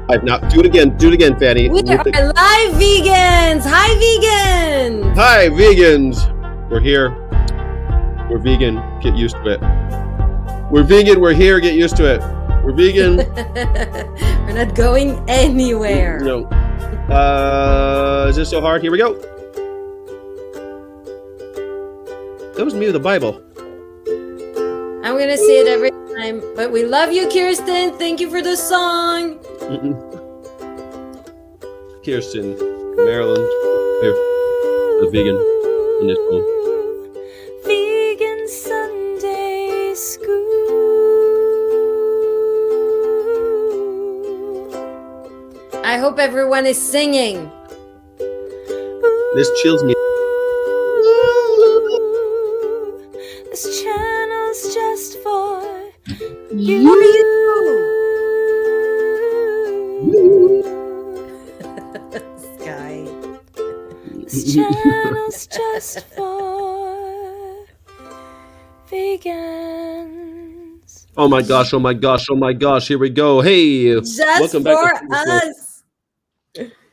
I've not. Do it again, Fanny. We are live vegans. Hi, vegans. Hi, vegans. We're here. We're vegan. Get used to it. We're vegan. We're here. Get used to it. We're vegan. We're not going anywhere. No. Is this so hard? Here we go. That was me with the Bible. I'm gonna say it every time, but we love you, Kirsten. Thank you for the song. Kirsten, Maryland, the vegan in this home. Vegan Sunday School. I hope everyone is singing. This chills me. This channel's just for you. Sky. This channel's just for vegans. Oh my gosh. Here we go. Hey. Just welcome for back to us.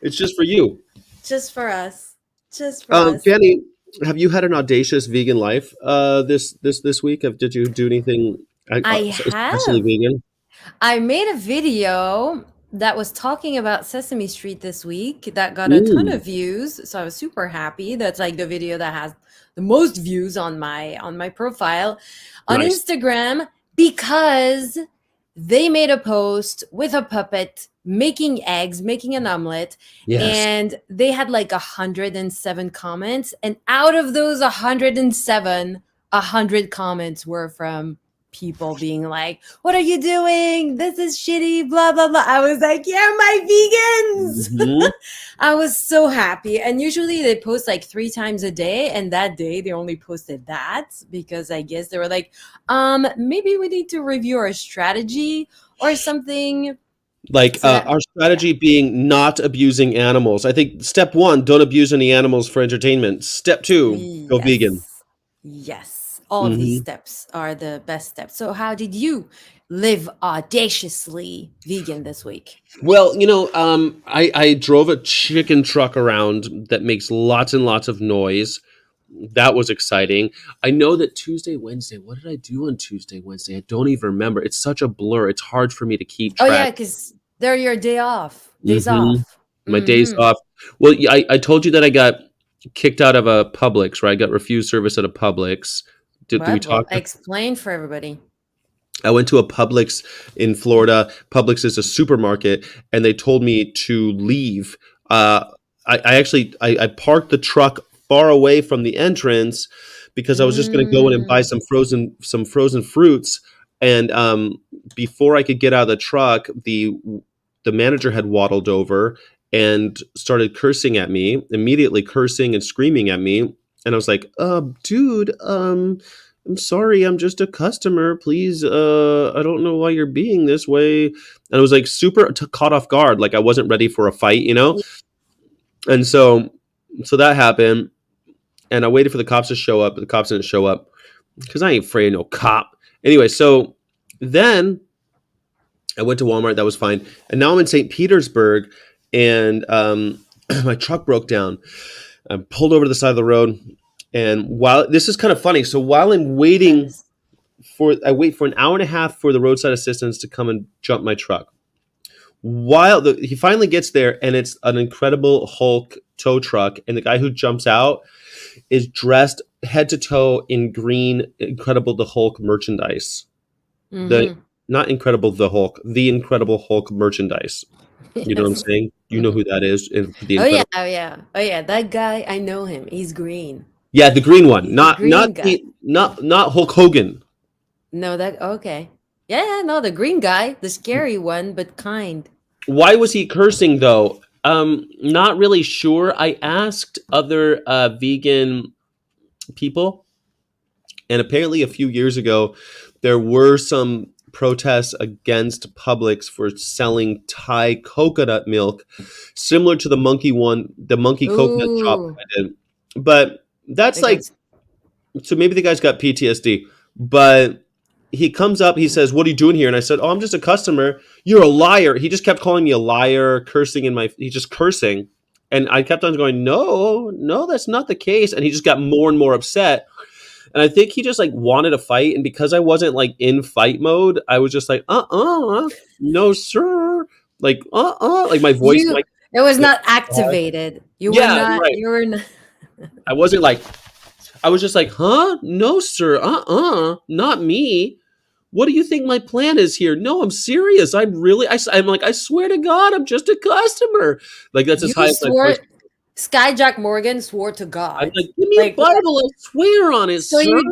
It's just for you. Just for us. Just for us. Fanny, have you had an audacious vegan life this week? Did you do anything I have. especially vegan? I made a video that was talking about Sesame Street this week that got a ton of views, so I was super happy. That's like the video that has the most views on my profile on Nice. Instagram, because they made a post with a puppet making eggs, making an omelet, Yes. and they had like 107 comments, and out of those 107, 100 comments were from people being like, "What are you doing? This is shitty, blah blah blah." I was like, "Yeah, my vegans." Mhm. I was so happy. And usually they post like 3 times a day, and that day they only posted that because I guess they were like, maybe we need to review our strategy or something. Like So our strategy being not abusing animals. I think step 1, don't abuse any animals for entertainment. Step 2, go vegan. Yes. All of these steps are the best steps. So how did you live audaciously vegan this week? Well, I drove a chicken truck around that makes lots and lots of noise. That was exciting. I know that Tuesday, Wednesday, what did I do on Tuesday, Wednesday? I don't even remember. It's such a blur. It's hard for me to keep track. Oh yeah, because they're your days off. My days off. Well, I told you that I got kicked out of a Publix, right? I got refused service at a Publix. Did we talk? Explain for everybody. I went to a Publix in Florida. Publix is a supermarket, and they told me to leave. I parked the truck far away from the entrance because I was just going to go in and buy some frozen fruits. And before I could get out of the truck, the manager had waddled over and started cursing at me, immediately cursing and screaming at me. And I was like, dude, I'm sorry, I'm just a customer. Please, I don't know why you're being this way. And I was like super caught off guard. Like I wasn't ready for a fight, And so that happened. And I waited for the cops to show up, but the cops didn't show up because I ain't afraid of no cop. Anyway, so then I went to Walmart. That was fine. And now I'm in St. Petersburg, and my truck broke down. I pulled over to the side of the road, and this is kind of funny. So while I'm waiting I wait for an hour and a half for the roadside assistance to come and jump my truck. He finally gets there, and it's an Incredible Hulk tow truck, and the guy who jumps out is dressed head to toe in green Incredible the Hulk merchandise. Not Incredible the Hulk, the Incredible Hulk merchandise. You know what I'm saying? You know who that is? Oh yeah. That guy, I know him. He's green. Yeah, the green one. He's Not the green guy. not Hulk Hogan. No, okay. Yeah, no, the green guy, the scary one, but kind. Why was he cursing though? Not really sure. I asked other vegan people, and apparently a few years ago there were some protests against Publix for selling Thai coconut milk, similar to the monkey coconut chop I did. But that's so maybe the guy's got PTSD, but he comes up, he says, "What are you doing here?" And I said, "Oh, I'm just a customer." "You're a liar." He just kept calling me a liar, cursing in my he's just cursing. And I kept on going, "No, no, that's not the case." And he just got more and more upset. And I think he just like wanted a fight. And because I wasn't like in fight mode, I was just like, no, sir. Like, like my voice, You like, it was not activated. You were yeah, not right. you were not I wasn't like, I was just like, huh? No, sir. Not me. What do you think my plan is here? No, I'm serious. I'm like, I swear to God, I'm just a customer. Like, that's as you high as my voice. swore Skyjack Morgan swore to I'm God. like, give me a Like Bible. I swear on it, so sir.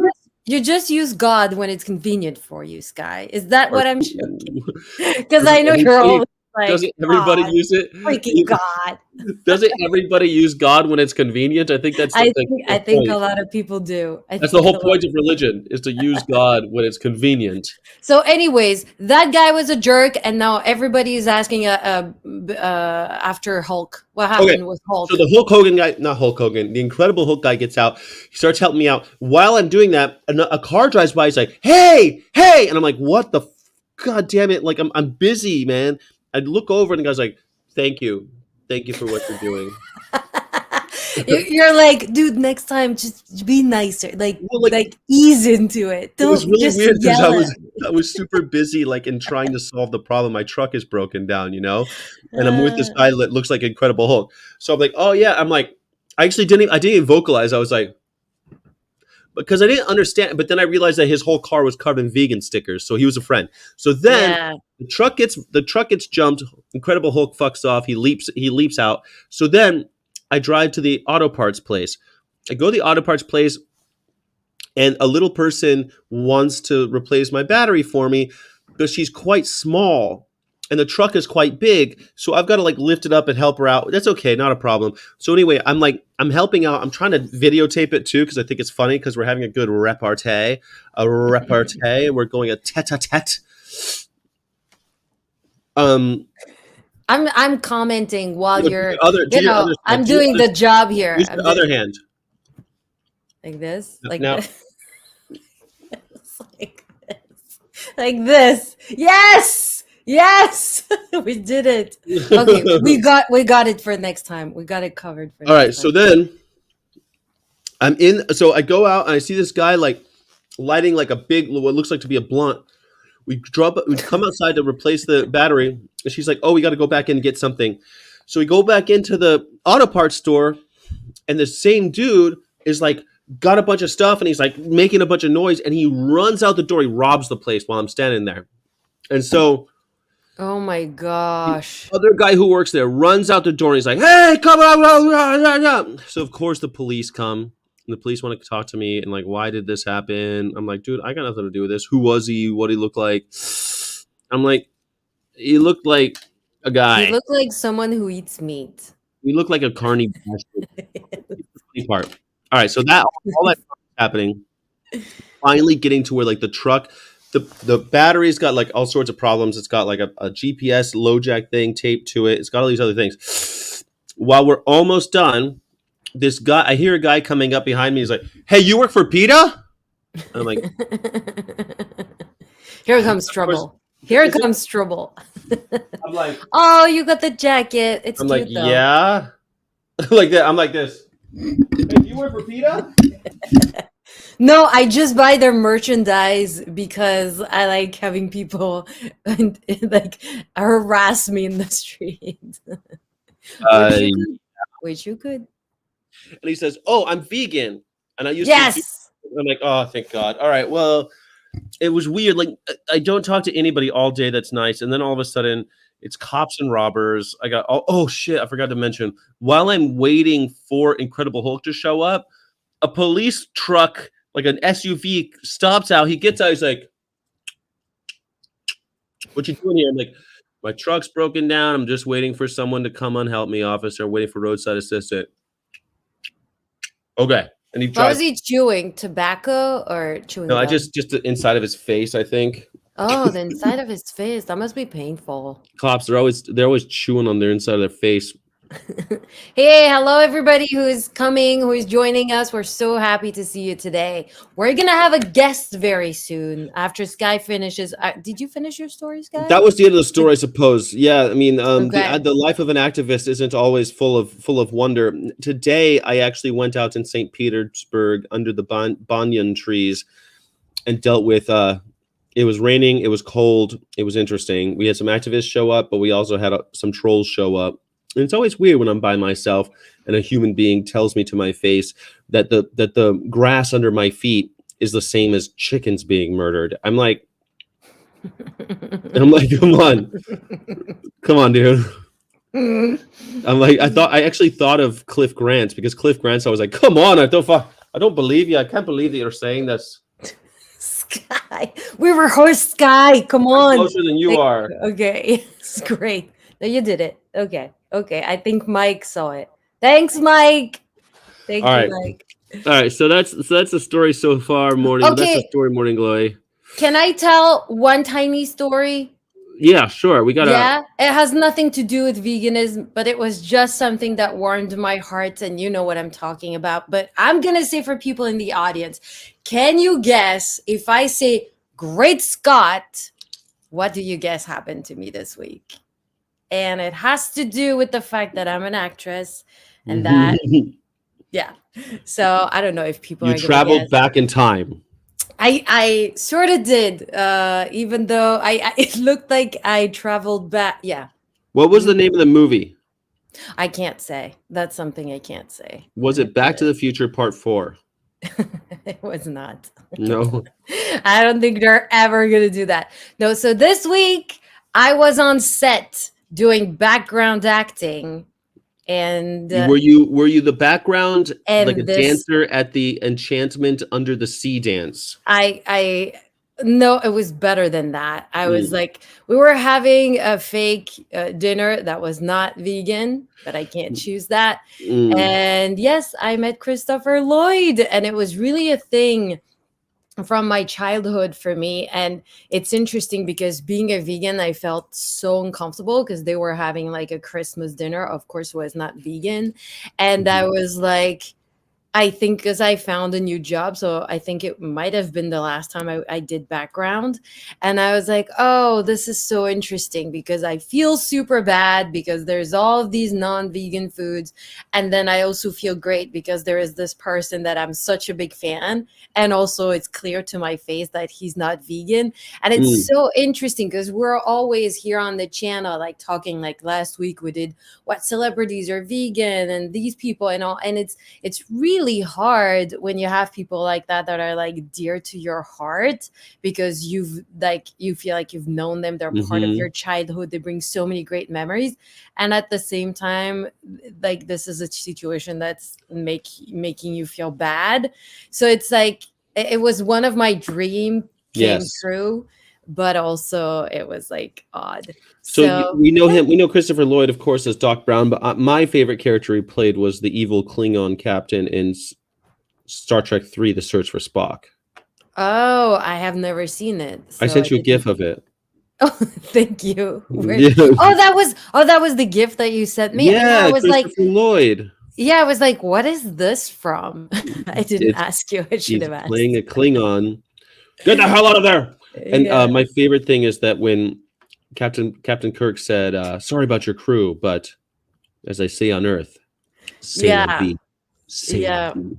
you just use God when it's convenient for you, Sky. Is that Or, what I'm because doesn't I know you're everybody, always like, doesn't everybody God, use it? freaking God. Doesn't everybody use God when it's convenient? I think that's the I whole think a point. lot of people do. I That's the think a whole lot. point of religion is to use God when it's convenient. So, anyways, that guy was a jerk, and now everybody is asking after Hulk. What Okay, happened with so Hulk? the Hulk Hogan guy, not Hulk Hogan, the Incredible Hulk guy gets out. He starts helping me out. While I'm doing that, a car drives by. He's like, "Hey, hey!" And I'm like, "What the? God damn it! Like I'm busy, man." I look over and the guy's like, thank you for what you're doing." You're like, dude, next time just be nicer. Well, like Like ease into it. it was Don't really just weird because yell at I was super busy like in trying to solve the problem. My truck is broken down, me. and I'm with this guy that looks like Incredible Hulk. So I'm like, oh yeah. I'm like, I didn't even vocalize. I was like, because I didn't understand. But then I realized that his whole car was covered in vegan stickers, so he was a friend. So then Yeah. the truck gets jumped. Incredible Hulk fucks off. He leaps out. So then I drive to the auto parts place. I go to the auto parts place, and a little person wants to replace my battery for me, but she's quite small and the truck is quite big, so I've got to like lift it up and help her out. That's okay, not a problem. So anyway, I'm helping out. I'm trying to videotape it too because I think it's funny because we're having a good repartee. We're going a tete-a-tete. um I'm commenting while do your you're, other do your other side. I'm doing the job here. Use your other hand. Like this, like Now this, like this, like this. Yes, yes, we did it. Okay, we got it for next time. We got it covered for all right, next so time. then so I go out and I see this guy like lighting like a big, what looks like to be a blunt. We come outside to replace the battery, and she's like, "Oh, we got to go back in and get something." So we go back into the auto parts store, and the same dude is like got a bunch of stuff, and he's like making a bunch of noise, and he runs out the door. He robs the place while I'm standing there, and so Oh my the gosh. other guy who works there runs out the door, and he's like, "Hey, come on!" So of course the police come. And the police want to talk to me and like, why did this happen? I'm like, dude, I got nothing to do with this. Who was he? What did he look like? I'm like, he looked like a He guy. looked like someone who eats meat. He looked like a carny bastard. Funny part. All right, so that all that is happening. Finally, getting to where like the truck, the battery's got like all sorts of problems. It's got like a GPS low jack thing taped to it. It's got all these other things. While we're almost done, I hear a guy coming up behind me. He's like, "Hey, you work for PETA?" I'm like, Here comes "Of course." trouble. Here Is it? comes trouble. I'm like, Oh, you got the jacket. It's cute though. yeah, like that. I'm like this. "Hey, do you work for PETA?" No, I just buy their merchandise because I like having people and, like harass me in the street. Which Uh, you could. Which you could. and he says, "Oh, I'm vegan," and I used to do. Yes. I'm like, "Oh, thank God." All right, well, it was weird. Like, I don't talk to anybody all day. That's nice, and then all of a sudden, it's cops and robbers. I got oh shit! I forgot to mention. While I'm waiting for Incredible Hulk to show up, a police truck, like an SUV, stops out. He gets out. He's like, "What you doing here?" I'm like, "My truck's broken down. I'm just waiting for someone to come and help me, officer. Waiting for roadside assistant." Okay, and he What was drives. he chewing? Tobacco or No, chewing I gum? just the inside of his face. I think Oh, the inside of his face. That must be painful. cops they're always chewing on their inside of their face. Hey, hello everybody who is coming, who is joining us. We're so happy to see you today. We're gonna have a guest very soon after Sky finishes. Did you finish your story, Sky? That was the end of the story, I suppose. Yeah, I mean, Okay. the life of an activist isn't always full of wonder. Today, I actually went out in St. Petersburg under the banyan trees and dealt with. It was raining. It was cold. It was interesting. We had some activists show up, but we also had some trolls show up. And it's always weird when I'm by myself and a human being tells me to my face that the grass under my feet is the same as chickens being murdered. I'm like, come on, dude. I'm like, I actually thought of Cliff Grant because Cliff Grant's always like, come on, I don't believe you. I can't believe that you're saying this. Sky, we rehearsed Sky. Come I'm on. closer than you Like, are. okay, it's great. No, you did it. Okay, okay. I think Mike saw it. Thanks, Mike. All Thank you, right. Mike. All right, so that's the story so far. Morning, that's the Okay, story. Morning glory. can I tell one tiny story? Yeah, sure. We gotta. Yeah, it has nothing to do with veganism, but it was just something that warmed my heart, and you know what I'm talking about. But I'm gonna say for people in the audience, can you guess if I say Great Scott, what do you guess happened to me this week? And it has to do with the fact that I'm an actress and that, You yeah. So I don't know if people are gonna traveled guess. back in time. I sort of did, even though it looked like I traveled back. Yeah. What was the name of the movie? I can't say. That's something I can't say. Was it Back to the Future Part 4? It was not. No. I don't think they're ever going to do that. No, so this week I was on set doing background acting and Were you the background like a and this dancer at the Enchantment Under the Sea dance? I no, it was better than that. I was Mm, like, we were having a fake dinner that was not vegan, but I can't choose that. mm, And yes, I met Christopher Lloyd, and it was really a thing from my childhood for me. And it's interesting because being a vegan, I felt so uncomfortable because they were having like a Christmas dinner, of course, was not vegan. And I mhm, was like, I think because I found a new job, so I think it might have been the last time I did background. And I was like, oh, this is so interesting because I feel super bad because there's all of these non vegan foods. And then I also feel great because there is this person that I'm such a big fan. And also, it's clear to my face that he's not vegan. And it's mm, so interesting because we're always here on the channel, like talking, like last week we did what celebrities are vegan and these people and all. And it's really hard when you have people like that are like dear to your heart because you feel like you've known them, they're part of your mhm. childhood, they bring so many great memories. And at the same time, like this is a situation that's making you feel bad. So it's like it was one of my dream came Yes. true, but also it was like odd. So So we know yeah. him. We know Christopher Lloyd, of course, as Doc Brown. But my favorite character he played was the evil Klingon captain in Star Trek 3: The Search for Spock. Oh, I have never seen it, I so I sent you a didn't. GIF of it. Oh, thank you. Where? Yeah, Oh, that was the gift that you sent me. And I yeah, was like, Christopher Lloyd. yeah, I was like, what is this from? I didn't It's ask you. I should He's have playing asked. a Klingon. Get the hell out of there! And Yeah. my favorite thing is that when Captain Kirk said, "Sorry about your crew, but as I say on Earth, say la Yeah. vie, say la Yeah. vie."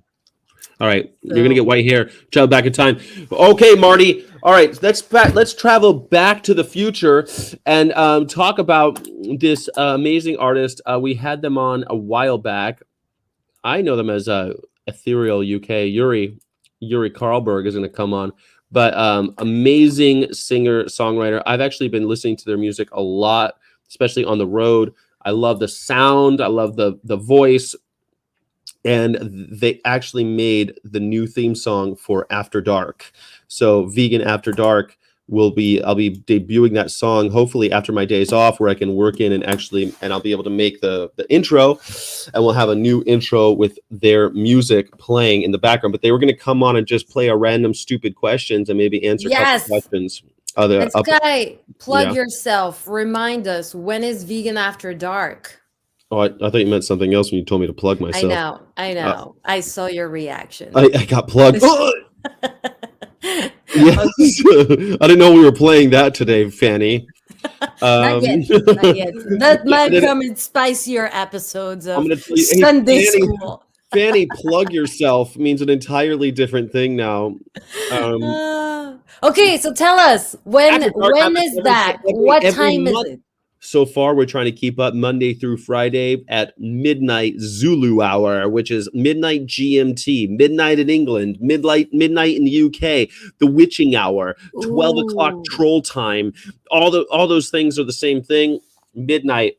All right, you're gonna get So white hair. Travel back in time. Okay, Marty. All right, let's travel back to the future and talk about this amazing artist. We had them on a while back. I know them as Ethereal UK. Yuri Karlberg is going to come on, but amazing singer songwriter. I've actually been listening to their music a lot, especially on the road. I love the sound. I love the voice, and they actually made the new theme song for After Dark. So Vegan After Dark I'll be debuting that song hopefully after my days off where I can work in and I'll be able to make the intro, and we'll have a new intro with their music playing in the background. But they were going to come on and just play a random stupid questions and maybe answer a couple yes. questions. Other And up Sky, plug Yeah. yourself. Remind us, when is Vegan After Dark? Oh, I thought you meant something else when you told me to plug I myself. know, I Uh, know. I saw your reaction. I got plugged. Oh! Yes, Okay, I didn't know we were playing that today, Fanny. not Um, yet, not yet. That yeah, might come in spicier episodes I'm of gonna tell you, hey, Sunday Fanny, school. Fanny, plug yourself means an entirely different thing now. Um, Okay, so tell us After Dark when happens is that? What every time is month. it? So far, we're trying to keep up Monday through Friday at midnight Zulu hour, which is midnight GMT, midnight in England, midnight in the UK, the witching hour, 12 o'clock Ooh. troll time. All those things are the same thing. Midnight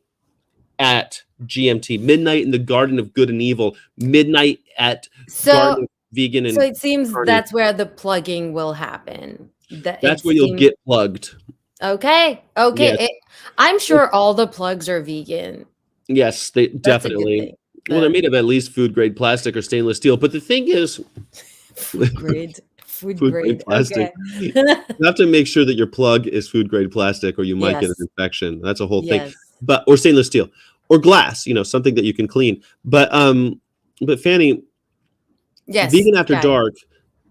at GMT, midnight in the Garden of Good and Evil, midnight at So Garden of Vegan so and it seems Carney. that's where the plugging will happen. That it That's where you'll seems get plugged. okay. Okay. Yes. I'm sure all the plugs are vegan. Yes, they That's a good definitely. thing. Well, they're made of at least food grade plastic or stainless steel. But the thing is, Food grade. Food food grade grade. plastic. Okay. You have to make sure that your plug is food grade plastic, or you might get an Yes. infection. That's a whole thing. Yes. But or stainless steel or glass. Something that you can clean. But Fanny, Yes. vegan after Sky. dark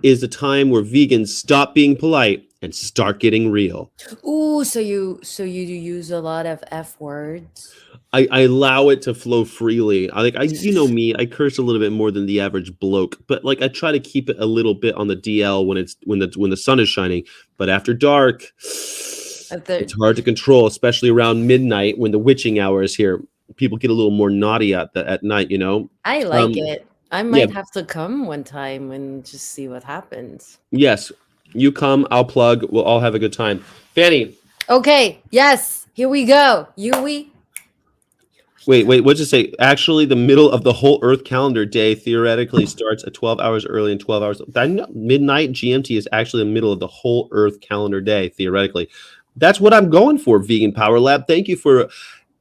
is a time where vegans stop being polite and start getting real. Ooh, so you use a lot of F words. I allow it to flow freely. You know me, I curse a little bit more than the average bloke, but like I try to keep it a little bit on the DL when the sun is shining. But after dark, Of the it's hard to control, especially around midnight when the witching hour is here. People get a little more naughty at night, you know. I like Um, it. I yeah, might have to come one time and just see what happens. yes. You come, I'll plug. We'll all have a good time. Fanny, Okay, yes, here we go. Yui. wait. What's it say? Actually, the middle of the whole Earth calendar day theoretically starts at 12 hours early and 12 hours. Midnight GMT is actually the middle of the whole Earth calendar day theoretically. That's what I'm going for, Vegan Power Lab. Thank you for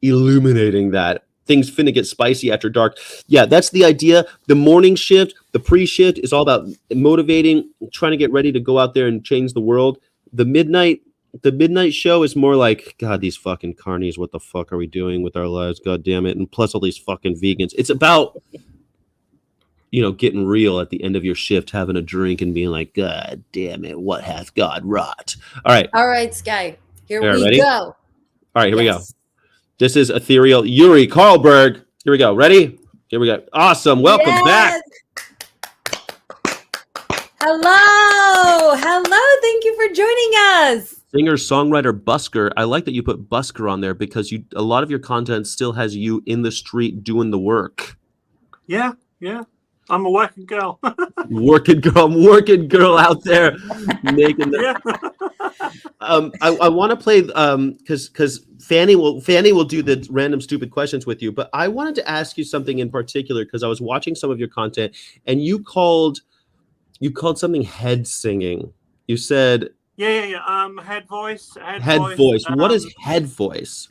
illuminating that. Things finna get spicy after dark. Yeah, that's the idea. The morning shift, the pre-shift is all about motivating, trying to get ready to go out there and change the world. The midnight the midnight show is more like, God, these fucking carnies, what the fuck are we doing with our lives? God damn it. And plus all these fucking vegans. It's about, getting real at the end of your shift, having a drink and being like, God damn it, what hath God wrought? All right. All right, Sky. Here All right, we ready? go. All right, here we go. Yes. This is ethereal Yuri Karlberg. Here we go. Ready? Here we go. Awesome. Welcome back. Yes. Hello. Hello. Thank you for joining us. Singer, songwriter, busker. I like that you put busker on there because a lot of your content still has you in the street doing the work. Yeah. I'm a working girl. Working girl out there making the. Yeah. I want to play because Fanny will do the random stupid questions with you, but I wanted to ask you something in particular because I was watching some of your content and you called something head singing. You said Yeah. Head voice. head voice. What is head voice?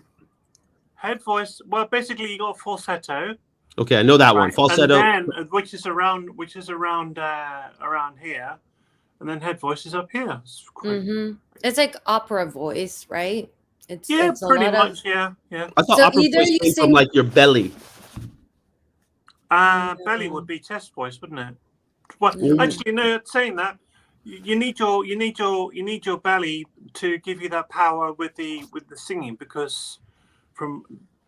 Head voice? Well, basically, you got falsetto. Okay, I know that one. Right. Falsetto. And then, which is around here, and then head voice is up here. It's like opera voice, right? It's pretty a lot much. of. Yeah. I thought So opera either voice you came from sing. like your belly. Belly would be chest voice, wouldn't it? Well, actually, no. Saying that, you need your belly to give you that power with the singing, because from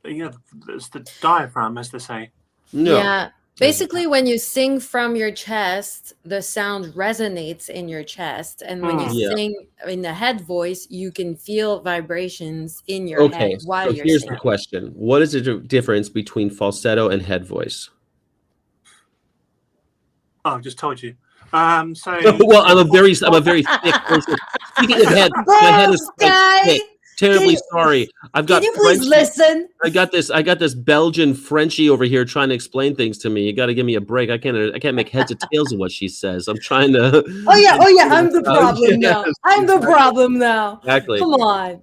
it's the diaphragm, as they say. No. Yeah. Basically, when you sing from your chest, the sound resonates in your chest. And when you Yeah. sing in the head voice, you can feel vibrations in your head Okay, while so you're here's the singing. question: what is the difference between falsetto and head voice? Oh, I just told you. So Well, I'm a very thick person. Speaking of head, my head is quite Sky, thick. Terribly you- sorry. I've can got you please Frenchie. listen? I got this Belgian Frenchie over here trying to explain things to me. You got to give me a break. I can't make heads or tails of what she says. I'm trying to. Oh yeah, I'm the problem now. Yes, I'm the exactly. problem now. Exactly. Come on.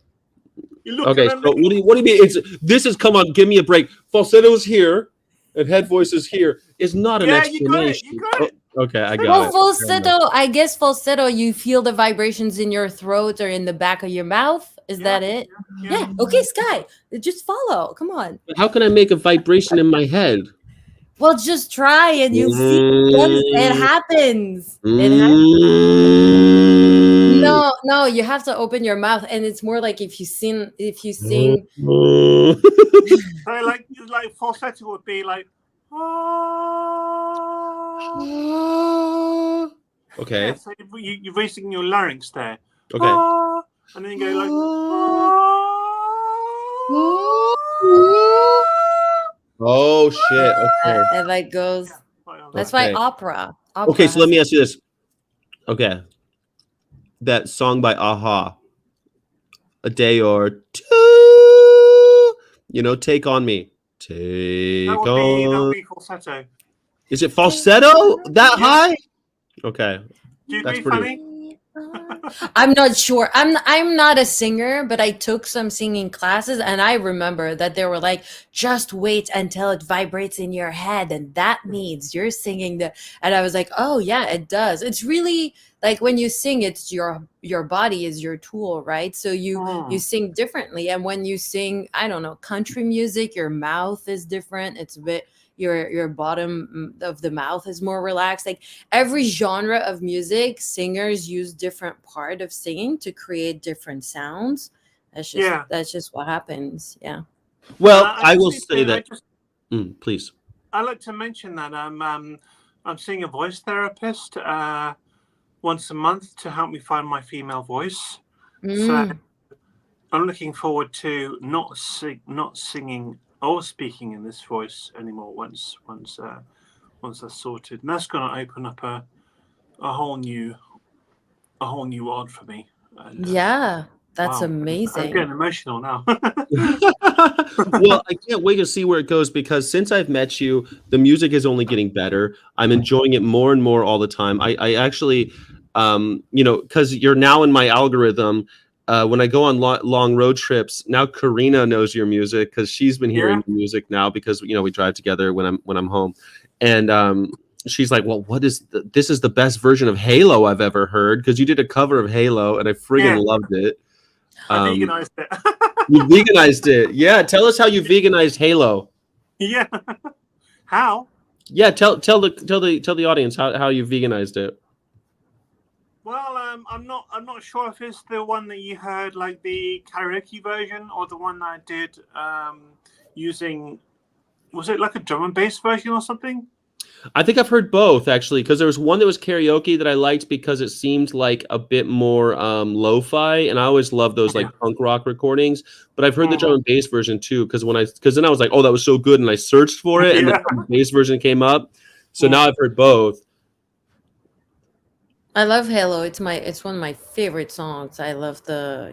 you look Okay, at so what do you mean? This is, come on, give me a break. Falsetto is here, and head voice is here. Is not an Yeah, explanation. you got it. Okay, I got Well, it. falsetto, I guess falsetto, you feel the vibrations in your throat or in the back of your mouth. Is Yeah, that it? yeah. Yeah. Okay, Sky. Just follow. Come on. How can I make a vibration in my head? Well, just try and you'll see. Once it Mm, happens. It happens. mm, No, no, you have to open your mouth, and it's more like if you sing. mm. So like falsetto would be like. Okay. Yeah, so you're raising your larynx there. Okay. And then you go like. Oh shit. Okay. It like goes. Yeah, like That's that. why Okay. opera. Okay. Opera So let has. me ask you this. Okay. That song by Aha, A Day or Two. Take on me. That Take would on. be falsetto. Is it falsetto that Yeah. high? Okay. Do you That's agree, pretty. Fanny? I'm not sure. I'm not a singer, but I took some singing classes and I remember that they were like, just wait until it vibrates in your head and that means you're singing the and I was like, "Oh yeah, it does." It's really like when you sing it's your body is your tool, right? So you sing differently and when you sing, I don't know, country music, your mouth is different. It's a bit your bottom of the mouth is more relaxed. Like every genre of music, singers use different part of singing to create different sounds. Yeah. That's just what happens. Yeah. Well, I I just will need say to. that. Please. I like to mention that I'm seeing a voice therapist once a month to help me find my female voice. So Mm. I'm looking forward to not singing or speaking in this voice anymore once that's sorted. And that's going to open up a whole new world for me. And Yeah, that's wow, I'm amazing. getting emotional now. Well, I can't wait to see where it goes because since I've met you, the music is only getting better. I'm enjoying it more and more all the time. I actually, because you're now in my algorithm. When I go on long road trips, now Karina knows your music because she's been Yeah. hearing your music now because we drive together when I'm home, and she's like, "Well, this is the best version of Halo I've ever heard because you did a cover of Halo and I friggin' Yeah. loved it." I veganized it. You veganized it. Yeah, tell us how you veganized Halo. Yeah. How? Yeah, tell the audience how you veganized it. Well, I'm not sure if it's the one that you heard, like the karaoke version, or the one that I did using. Was it like a drum and bass version or something? I think I've heard both actually, because there was one that was karaoke that I liked because it seemed like a bit more lo-fi, and I always love those like Yeah. punk rock recordings. But I've heard the drum Mhm. and bass version too, because then I was like, oh, that was so good, and I searched for it, and the Yeah. drum and bass version came up. So now Mm. I've heard both. I love Halo. It's one of my favorite songs. I love I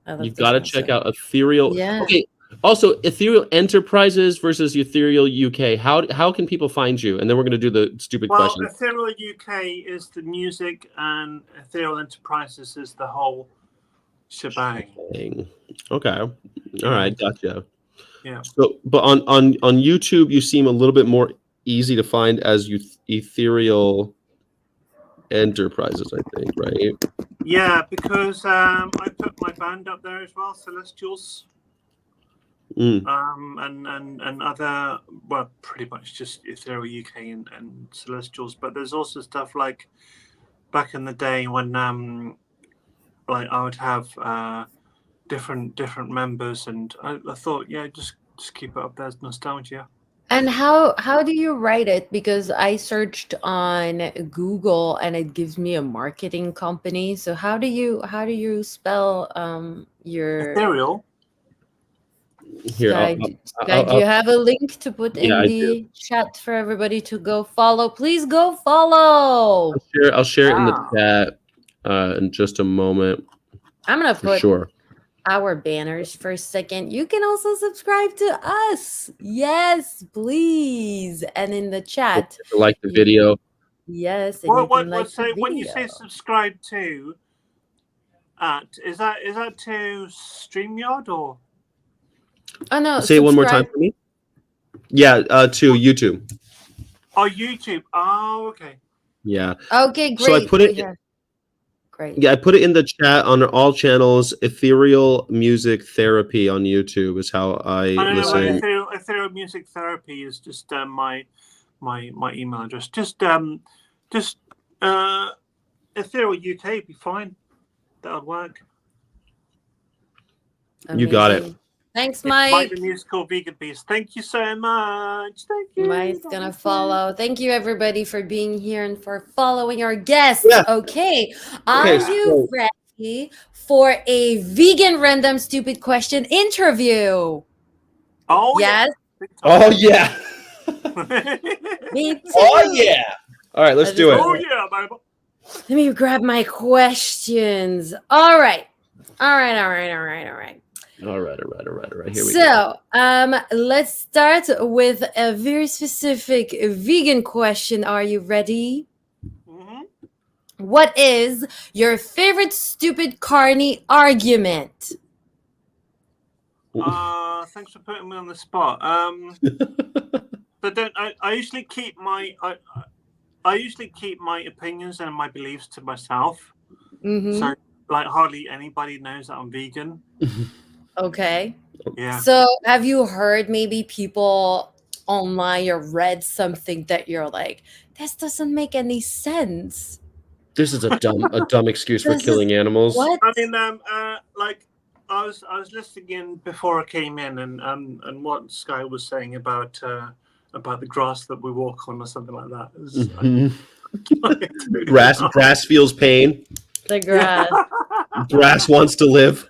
love You've got this to one. check So out Ethereal. yeah. Okay. Also, Ethereal Enterprises versus Ethereal UK. How can people find you? And then we're going to do the stupid Well, question. Ethereal UK is the music, and Ethereal Enterprises is the whole shebang. Okay. All right. Gotcha. Yeah. So, but on YouTube, you seem a little bit more easy to find as Ethereal Enterprises, I think, right? Yeah, because I put my band up there as well, Celestials. Mm. And other, well, pretty much just Ethereal UK and Celestials, but there's also stuff like back in the day when like I would have different members, and I thought, yeah, just keep it up there as nostalgia. And how do you write it? Because I searched on Google and it gives me a marketing company. So how do you spell your Ethereal. Here, Sky? Sky, do you have a link to put yeah, in I do. the chat for everybody to go follow? Please go follow. I'll share it in the Wow. chat in just a moment I'm gonna for put sure. our banners for a second. You can also subscribe to us. Yes, please. And in the chat, Like the you video. yes, and you can like the So when you video. say subscribe to, is that to StreamYard or? Oh no, Say it one more time subscribe. for me. Yeah, to YouTube. Oh, YouTube. Oh, okay. Yeah. Okay, So I great. put We it. have Great. Yeah, I put it in the chat on all channels. Ethereal Music Therapy on YouTube is how I I don't know. Love Well, it. listen. ethereal music therapy is just my email address. Just ethereal UK be fine. That'll work. You got it. Amazing. Thanks, Yeah, Mike the Mike. musical vegan beast. Thank you so much. Thank you. Mike's gonna follow. Thank you, everybody, for being here and for following our guests. Yeah. Okay, are Okay. you So ready for a vegan random stupid question interview? Oh Yes, yeah. oh yeah. me Oh too. yeah. All right, let's I just do it. Oh love it. yeah, baby. Let me grab my questions. All right. All right. All right. All right. All right. All right, all right, all right, all right. Here we go. So, let's start with a very specific vegan question. Are you ready? Mm-hmm. What is your favorite stupid carny argument? Thanks for putting me on the spot. But then I usually keep I usually keep my opinions and my beliefs to myself. Mm-hmm. So like hardly anybody knows that I'm vegan. Okay. Yeah. So, have you heard maybe people online or read something that you're like, this doesn't make any sense? This is a dumb excuse for This is killing animals. what? I mean, like I was listening in before I came in, and what Sky was saying about the grass that we walk on or something like that. It was, Mhm. I totally Grass feels pain. The grass. Grass wants to live.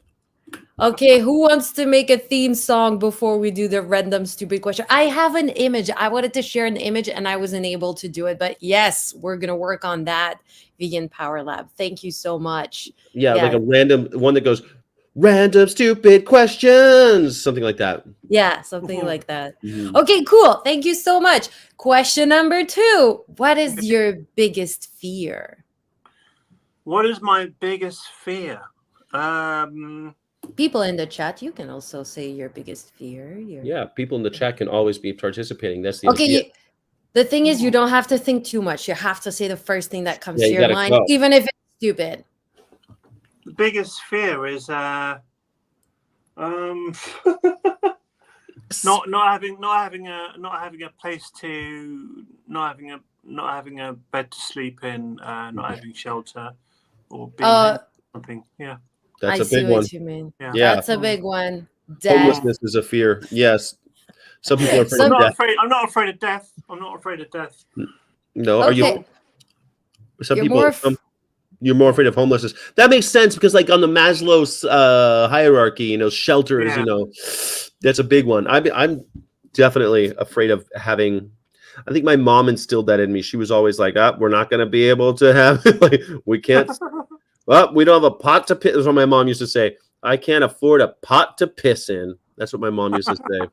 Okay, who wants to make a theme song before we do the random stupid question? I have an image. I wanted to share an image and I wasn't able to do it. But yes, we're going to work on that. Vegan Power Lab. Thank you so much. Yeah, like Yeah. a random one that goes random stupid questions, something like that. Yeah, something like that. Mhm. Okay, cool. Thank you so much. Question number 2. What is your biggest fear? What is my biggest fear? People in the chat, you can also say your biggest fear. Yeah, people in the chat can always be participating. That's the Okay, idea. the thing is, you don't have to think too much. You have to say the first thing that comes Yeah, to you your gotta mind, go. even if it's stupid. The biggest fear is not having a place to not having a bed to sleep in, not having shelter, or being something. Yeah. That's I a see big one. what you mean. Yeah. Yeah. That's a big one. Death. Homelessness is a fear. Yes. Some people are afraid I'm of not death. afraid. I'm not afraid of death. I'm not afraid of death. No, are you? Okay, Some you're people. more. You're more afraid of homelessness. That makes sense because, like, on the Maslow's hierarchy, shelter is, Yeah. that's a big one. I'm definitely afraid of having. I think my mom instilled that in me. She was always like, we're not going to be able to have, like, we can't, well, we don't have a pot to piss. That's what my mom used to say. I can't afford a pot to piss in. That's what my mom used to say.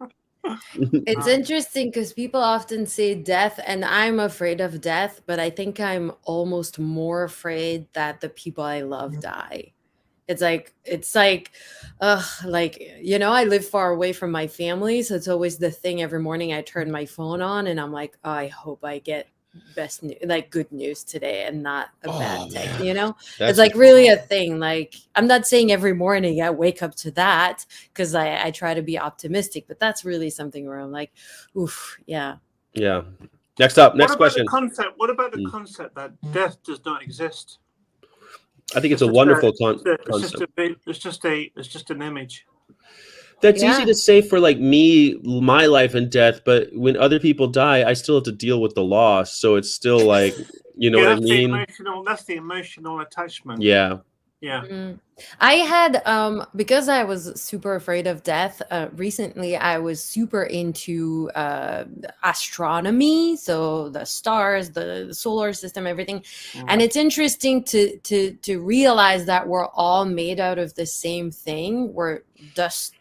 It's interesting because people often say death, and I'm afraid of death, but I think I'm almost more afraid that the people I love die. It's like, I live far away from my family, so it's always the thing. Every morning I turn my phone on, and I'm like, oh, I hope I get best news, like good news today, and not a bad text. Man. It's like really a thing. Like, I'm not saying every morning I wake up to that because I try to be optimistic, but that's really something where I'm like, oof, yeah. Yeah. Next up. Next What about question. the concept? What about the concept that death does not exist? I think it's a wonderful It's concept. just an image. That's Yeah. easy to say for like me, my life and death, but when other people die, I still have to deal with the loss. So it's still like, you know what I mean? That's the emotional attachment. Yeah. Yeah. I had because I was super afraid of death. Recently, I was super into astronomy, so the stars, the solar system, everything. And it's interesting to realize that we're all made out of the same thing. We're dust,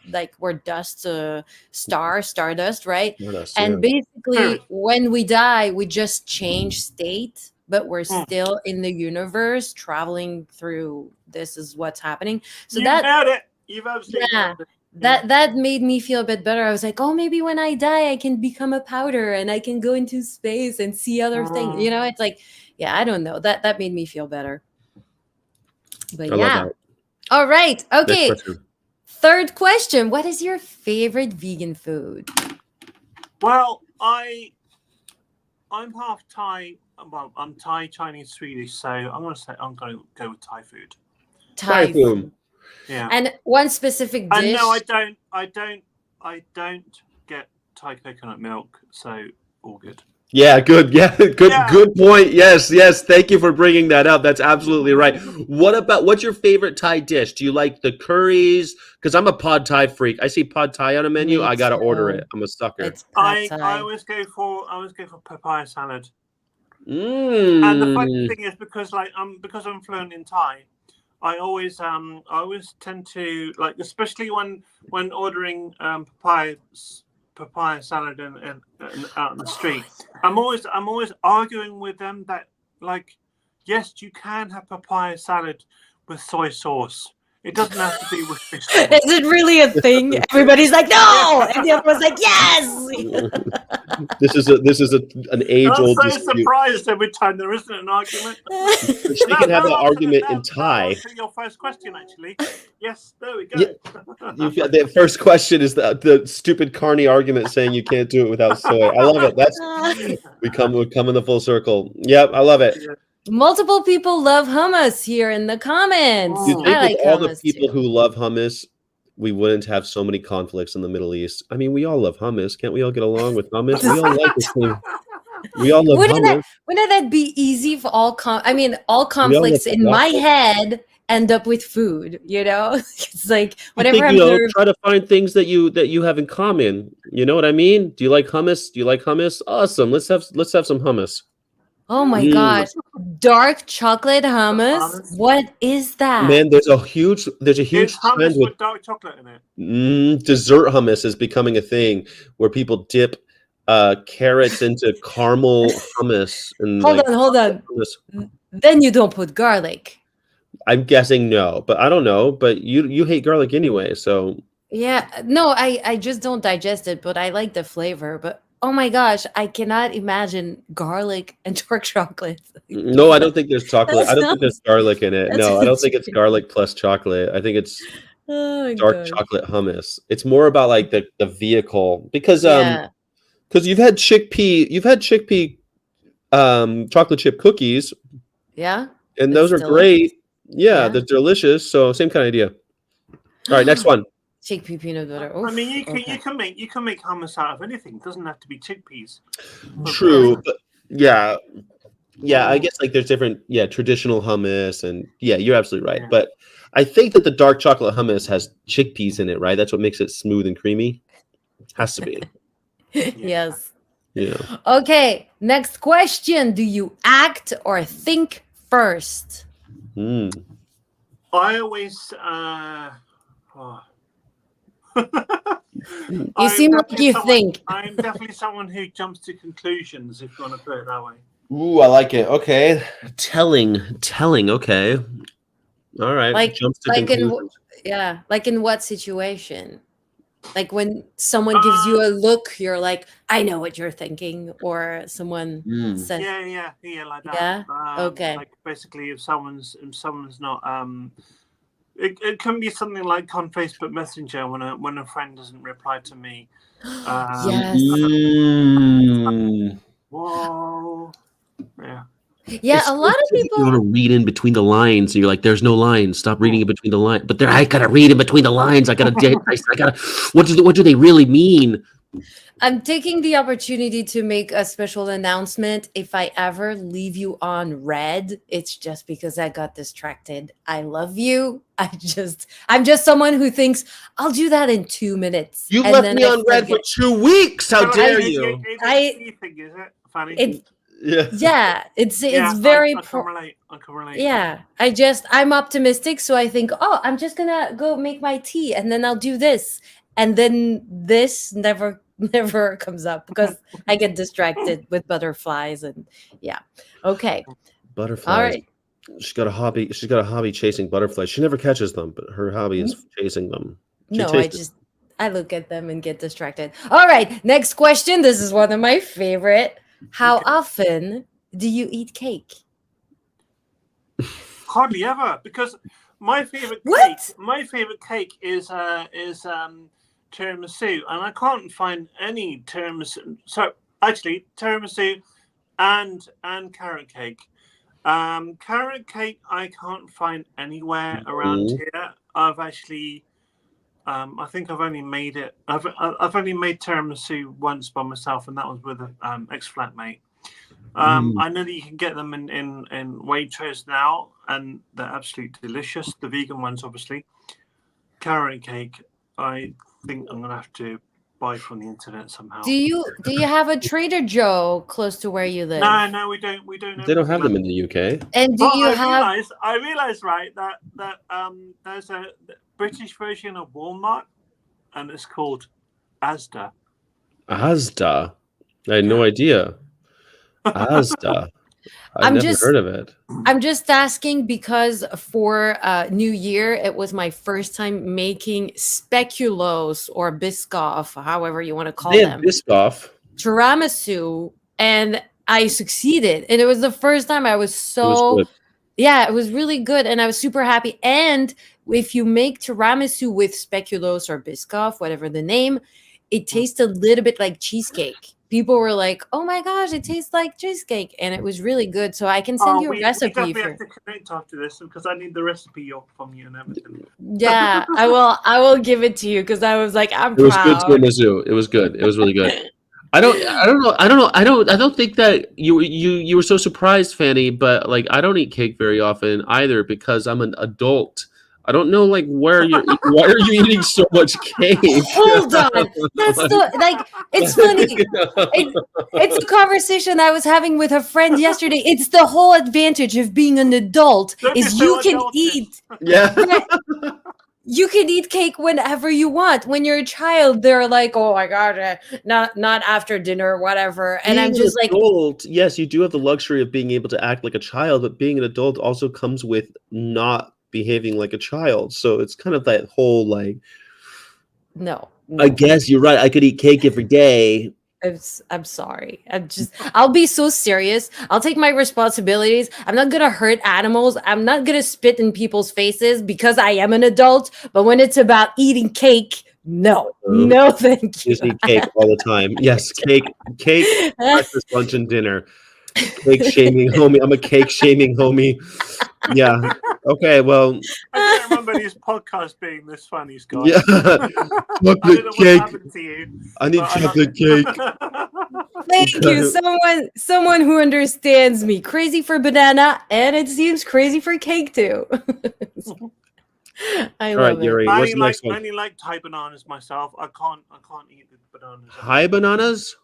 stardust, right? And basically, when we die, we just change state, but we're still in the universe traveling through. This is what's happening. So You've nailed it. You've absolutely nailed it. That made me feel a bit better. I was like, oh, maybe when I die, I can become a powder and I can go into space and see other things. It's like, yeah, I don't know. That made me feel better. But I love yeah. that. All right. Next Okay. question. Third question. What is your favorite vegan food? Well, I'm half Thai. Well, I'm Thai, Chinese, Swedish. So I'm going to go with Thai food. Thai Thai food. food. Yeah. And one specific dish. And no, I don't get Thai coconut milk. So all good. Yeah, good. Yeah, good. Yeah. Good point. Yes, yes. Thank you for bringing that up. That's absolutely right. What's your favorite Thai dish? Do you like the curries? Because I'm a pad Thai freak. I see pad Thai on a menu, Me I gotta order too. it. I'm a sucker. It's pad I Thai. always go for papaya salad. Mmm. And the funny thing is because I'm fluent in Thai, I always tend to like, especially when ordering papaya salad and out in the street. I'm always arguing with them that, like, yes, you can have papaya salad with soy sauce. It doesn't have to be with fish sauce. Is it really a thing? Everybody's like, no, and the other one's like, yes. This is an age I'm old so dispute. surprised every time there isn't an argument. Speaking have that argument in Thai. Answer your first question, actually. Yes, there we go. Yeah, the first question is the stupid carny argument saying you can't do it without soy. I love it. That's we come in the full circle. Yep, I love it. Yeah. Multiple people love hummus here in the comments. Do you Oh. think I with like all the hummus people too. who love hummus, we wouldn't have so many conflicts in the Middle East? I mean, we all love hummus. Can't we all get along with hummus? We all like the same. We all love hummus. Wouldn't that be easy for all all We all love conflicts in my waffles. head end up with food, you know? It's like I whenever think, I'm served. try to find things that you have in common. You know what I mean? Do you like hummus? Do you like hummus? Awesome. Let's have some hummus. Oh my Mm. gosh. Dark chocolate hummus? Hummus. What is that? Man, there's a huge It's trend hummus with with dark chocolate in it. dessert hummus is becoming a thing where people dip carrots into caramel hummus and Hold like on, hold on. hummus. Then you don't put garlic. I'm guessing no, but I don't know. But you hate garlic anyway, so Yeah, no, I just don't digest it, but I like the flavor. But oh my gosh, I cannot imagine garlic and dark chocolate. no, I don't think there's chocolate. I That don't think there's sounds garlic in it. that No, I don't sounds think it's weird. garlic plus chocolate. I think it's Oh my dark gosh. chocolate hummus. It's more about like the vehicle because Yeah, you've had chickpea chocolate chip cookies yeah. and those It's are delicious. great. Yeah, Yeah. they're delicious. So same kind of idea. All right, next one. Chickpea peanut butter. I mean, Oof, okay. you can make hummus out of anything. It doesn't have to be chickpeas. True, but yeah, I guess like there's different traditional hummus and you're absolutely right. Yeah. But I think that the dark chocolate hummus has chickpeas in it, right? That's what makes it smooth and creamy. Has to be. Yes. Yeah. Okay, next question. Do you act or think first? Mm. I always You seem like you think. I'm definitely someone who jumps to conclusions, if you want to put it that way. Ooh, I like it. Okay. Telling. Okay. All right. Like Jumps to like conclusions. like in what situation? Like when someone gives you a look, you're like, I know what you're thinking, or someone says, Yeah, like that. Yeah? Okay. Like basically, if someone's not it can be something like on Facebook Messenger when a friend doesn't reply to me. Yes. Whoa. Yeah. Yeah, a lot of You want people. to read in between the lines, and you're like, "There's no lines. Stop reading in between the lines." But I gotta read in between the lines. I gotta. I gotta. What do they really mean? I'm taking the opportunity to make a special announcement. If I ever leave you on red, it's just because I got distracted. I love you. I'm just someone who thinks I'll do that in 2 minutes. You and left then me I on red for forget. 2 weeks. How dare It's you? you think, is it funny? Yeah, it's very I can relate. I can relate. yeah. I'm optimistic, so I think, oh, I'm just gonna go make my tea and then I'll do this. And then this never comes up because I get distracted with butterflies and yeah. Okay. Butterflies. All right. She's got a hobby. She's got a hobby chasing butterflies. She never catches them, but her hobby is chasing them. I look at them and get distracted. All right, next question. This is one of my favorite. How often do you eat cake? Hardly ever, because my favorite What? cake is tiramisu, and I can't find any tiramisu. So actually, tiramisu and carrot cake. Carrot cake I can't find anywhere around Mhm. here. I've actually, I think I've only made it. I've only made tiramisu once by myself, and that was with an ex-flatmate. I know that you can get them in Waitrose now, and they're absolutely delicious. The vegan ones, obviously. Carrot cake, I think I'm gonna have to buy from the internet somehow. Do you have a Trader Joe close to where you live? No, we don't. We don't. They don't have them like. in the UK. And do But you have I realized, right, that there's a British version of Walmart, and it's called Asda. Asda. I had no idea. Asda. I've I'm never just heard of it. I'm just asking because for New Year, it was my first time making speculoos or Biscoff, however you want to They call have them, Biscoff. tiramisu, and I succeeded. And it was the first time I was It was so, good. yeah, it was really good. And I was super happy. And if you make tiramisu with speculoos or Biscoff, whatever the name, it tastes a little bit like cheesecake. People were like, "Oh my gosh, it tastes like cheesecake," and it was really good. So I can send Oh, you a we recipe definitely for. have to connect after this because I need the recipe from you and everything. Yeah, I will. I will give it to you because I was like, I'm It was good proud. tiramisu. It was good. It was really good. I don't know. I don't think that you were so surprised, Fanny, but like I don't eat cake very often either because I'm an adult. I don't know like why are you eating so much cake? Hold on, that's the like. It's funny. It's a conversation I was having with a friend yesterday. It's the whole advantage of being an adult Don't be is so you can adultish. eat. Yeah. Right, you can eat cake whenever you want. When you're a child, they're like, "Oh my god, not after dinner, whatever." And I'm Being an just like, adult, yes, you do have the luxury of being able to act like a child, but being an adult also comes with not behaving like a child. So it's kind of that whole like, "No, I no." guess you're right. I could eat cake every day. I'm sorry. I'll be so serious. I'll take my responsibilities. I'm not gonna hurt animals. I'm not gonna spit in people's faces because I am an adult. But when it's about eating cake, no, Uh, no, thank you. Just eat cake all the time. Yes, cake, breakfast, lunch, and dinner. Cake shaming homie. I'm a cake shaming homie. Yeah. Okay. Well. I don't remember these podcasts being this funny, Scott. Yeah. I don't Chocolate know what's cake. happened to you. I need But I love chocolate cake. Thank you. Someone who understands me. Crazy for banana, and it seems crazy for cake too. I All right, love it. Yuri. What's the next I one? only like Thai bananas myself. I can't eat the bananas. High bananas.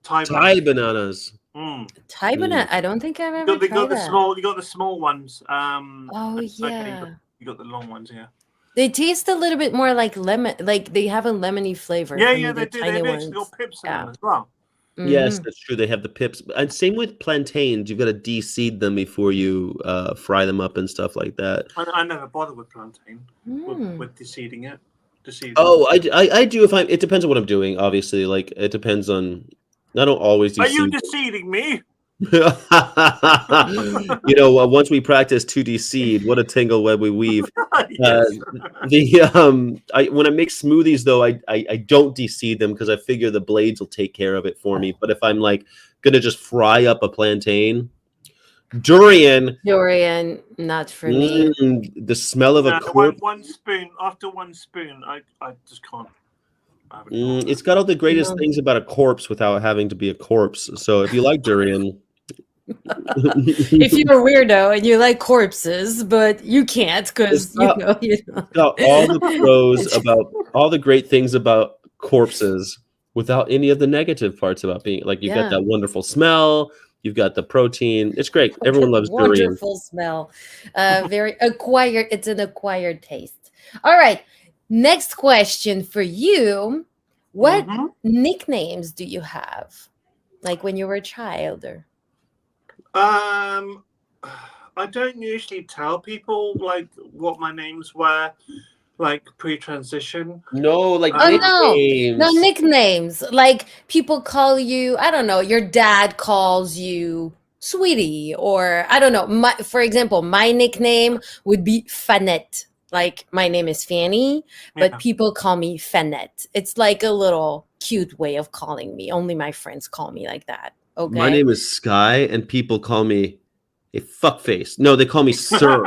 Thai Thai bananas. bananas. Mm. Thai banana. I don't think I've You ever got, tried the that. small. You got the small ones. Oh and yeah. you got the long ones. Yeah. They taste a little bit more like lemon, like they have a lemony flavor Yeah, for yeah, me, they the do. tiny They've actually ones. got pips in Yeah. them as well. Yes, Hmm. that's true. They have the pips. And same with plantains. You've got to de-seed them before you fry them up and stuff like that. I never bother with plantain Mm. with deseeding it. Oh, I do if I'm. It depends on what I'm doing. Obviously, like it depends on. I don't always Are you de-seed. deseeding me? Once we practice 2D seed, what a tangle web we weave. Yes. When I make smoothies though, I don't de-seed them because I figure the blades will take care of it for me. But if I'm like gonna just fry up a plantain, durian, Durian, not for me. the smell of a No, corpse. one spoon. After one spoon, I just can't have any more of It's that. got all the greatest No. things about a corpse without having to be a corpse. So if you like durian, If you're a weirdo and you like corpses, but you can't it's because got, it's got all the pros about all the great things about corpses without any of the negative parts about being like you've got yeah, that wonderful smell, you've got the protein. It's great. Everyone the loves durian. wonderful smell. Very acquired. It's an acquired taste. All right. Next question for you. What Mm-hmm. nicknames do you have? Like when you were a child or I don't usually tell people like what my names were, like pre-transition. No, like oh no, nicknames. nicknames. Like people call you, I don't know, your dad calls you sweetie, or I don't know. For example, my nickname would be Fanette. Like my name is Fanny, but Yeah. people call me Fanette. It's like a little cute way of calling me. Only my friends call me like that. My Okay. name is Sky, and people call me a fuckface. No, they call me Sir.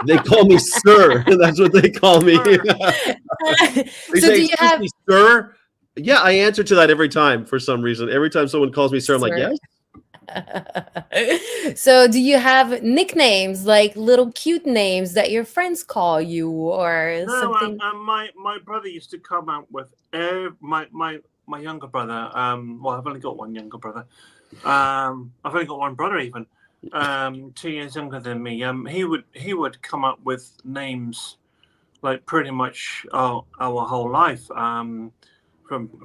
They call me Sir. That's what they call me. Sir. They So say, do you "Excuse have me, Sir." Yeah, I answer to that every time for some reason. Every time someone calls me Sir, I'm like, Sir? yes. So do you have nicknames, like little cute names that your friends call you, or No, something? my brother used to come out with my younger brother. Well, I've only got one younger brother. I've only got one brother even. 2 years younger than me. He would come up with names like pretty much our whole life.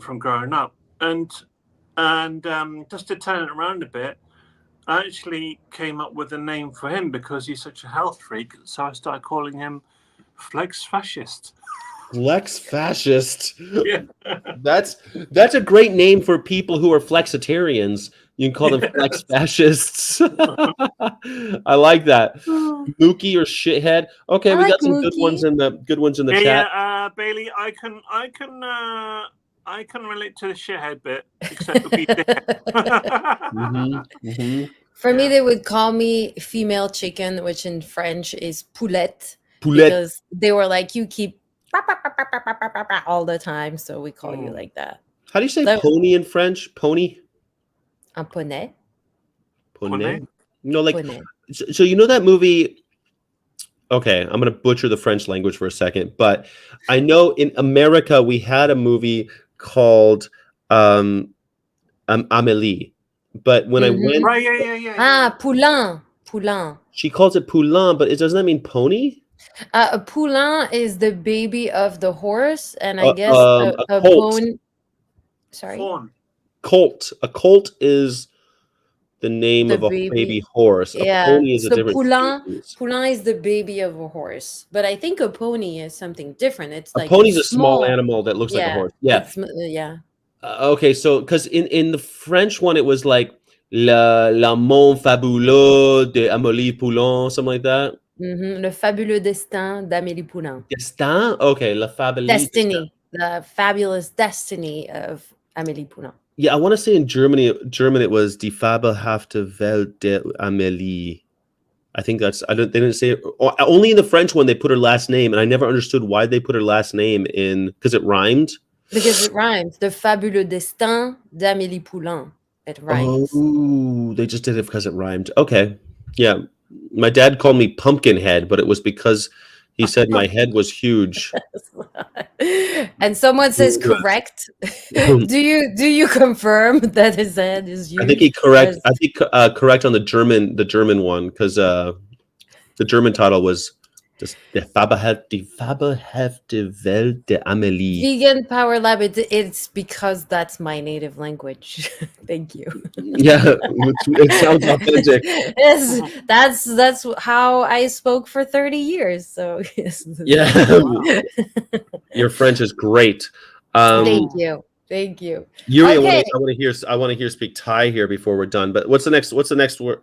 From growing up, and just to turn it around a bit, I actually came up with a name for him because he's such a health freak. So I started calling him Flex Fascist. Flex fascist. Yeah. That's a great name for people who are flexitarians. You can call them flex fascists. I like that. Mookie or shithead. Okay, I we like got some good ones Mookie. in the Yeah, chat. yeah, Bailey, I can relate to the shithead bit, except it'll be dickhead. For me, Yeah. they would call me female chicken, which in French is poulette, Poulette. because they were like, you keep all the time, so we call you Mm. like that. How do you say That pony in French? Pony? un poney, Poney? Poney? No, like poney. so you know that movie. Okay, I'm gonna butcher the French language for a second, but I know in America we had a movie called um, Amélie. But when I Mm-hmm. went, Right, yeah. Ah, poulain, poulain. she calls it Poulain, but it doesn't that mean pony? A poulain is the baby of the horse, and I guess A a colt. pony. Sorry, Fawn. Colt. A colt is the name the of a baby baby. horse. A Yeah. pony is a So different poulain, species. poulain is the baby of a horse, but I think a pony is something different. It's A like a pony's a small small. animal that looks like a Yeah, horse. Yeah. yeah. Okay, so because in the French one, it was like la Mont Fabuleux de Amélie Poulain, something like that. Le fabuleux destin d'Amélie Poulain. Destin? Okay, La Fabulie Destin. Destiny, the fabulous destiny of Amélie Poulain. Yeah, I want to say in German it was Die fabelhafte Welt der Amélie. I think that's they didn't say it, only in the French one they put her last name, and I never understood why they put her last name in because it rhymed. Because it rhymes. The fabuleux destin d'Amélie Poulain. It rhymes. Oh, they just did it because it rhymed. Okay, yeah. My dad called me Pumpkinhead, but it was because he said my head was huge. And someone says correct. Do you confirm that his head is I think huge? I think correct on the German one because the German title was just Die fabelhafte Welt der Amélie. Vegan Power Lab. It's because that's my native language. Thank you. Yeah, it sounds authentic. Yes, that's how I spoke for 30 years. So yes. Yeah, your French is great. Thank you. Yuri, Okay. I want to hear speak Thai here before we're done. But what's the next word?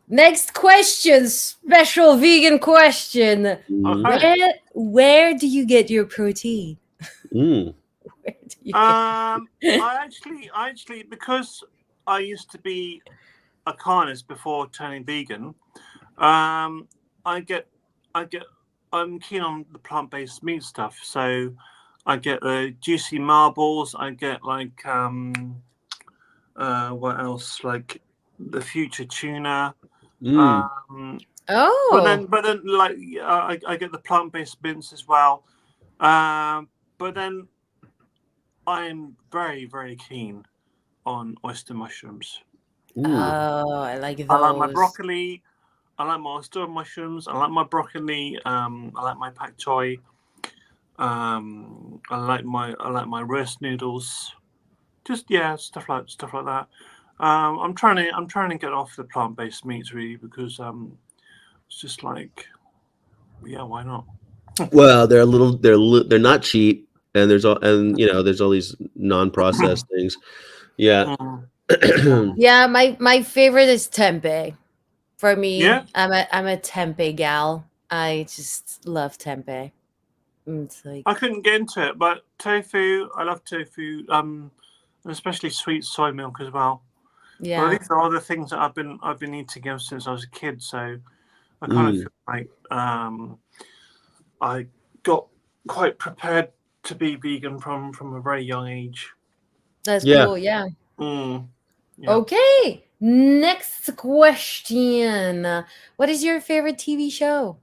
Next question, special vegan question. Okay. Where do you get your protein? Mm. Where do you I actually, because I used to be a carnist before turning vegan, I'm keen on the plant-based meat stuff. So I get the juicy marbles. I get like what else? Like the future tuna. Oh. But then, like I get the plant-based mince as well. But then I'm very, very keen on oyster mushrooms. Oh, I like those. I like my broccoli. I like my oyster mushrooms. I like my broccoli. I like my pak choi. I like my roast noodles. Just stuff like that. I'm trying to get off the plant-based meats really because it's just like, yeah, why not? Well, they're not cheap, and there's all these non-processed things. Yeah. Yeah, my favorite is tempeh. For Yeah, me, I'm a tempeh gal. I just love tempeh. It's like I couldn't get into it, but tofu, I love tofu, and especially sweet soy milk as well. But yeah. these are all the things that I've been eating ever since I was a kid. So I kind of Mm. feel like I got quite prepared to be vegan from a very young age. That's Yeah. cool. Yeah. Mm, yeah. Okay. Next question. What is your favorite TV show?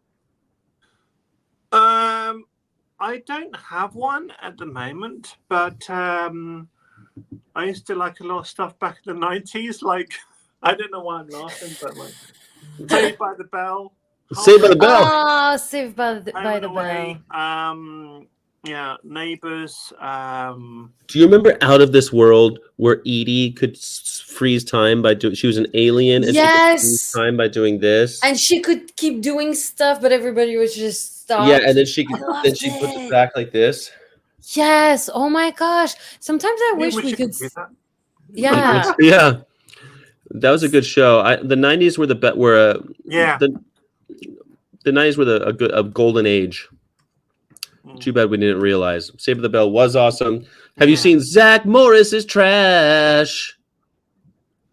I don't have one at the moment, but I used to like a lot of stuff back in the 90s. Like, I don't know why I'm laughing, but like Saved by the Bell, Saved by the Home, Bell. Oh, Saved Home by and the Bell. Away, yeah, Neighbors. Do you remember Out of This World where Edie could freeze time by doing? She was an alien and she could freeze Yes. time by doing this. And she could keep doing stuff, but everybody was just Yeah, and stopped. then she I then loved she puts it it. back like this. Yes. Oh my gosh. Sometimes I You wish wish we you could. could do that. Yeah. Yeah, that was a good show. The '90s were Yeah. the '90s were a golden age. Too bad we didn't realize. Saved by the Bell was awesome. Have you Yeah. seen Zach Morris's Trash?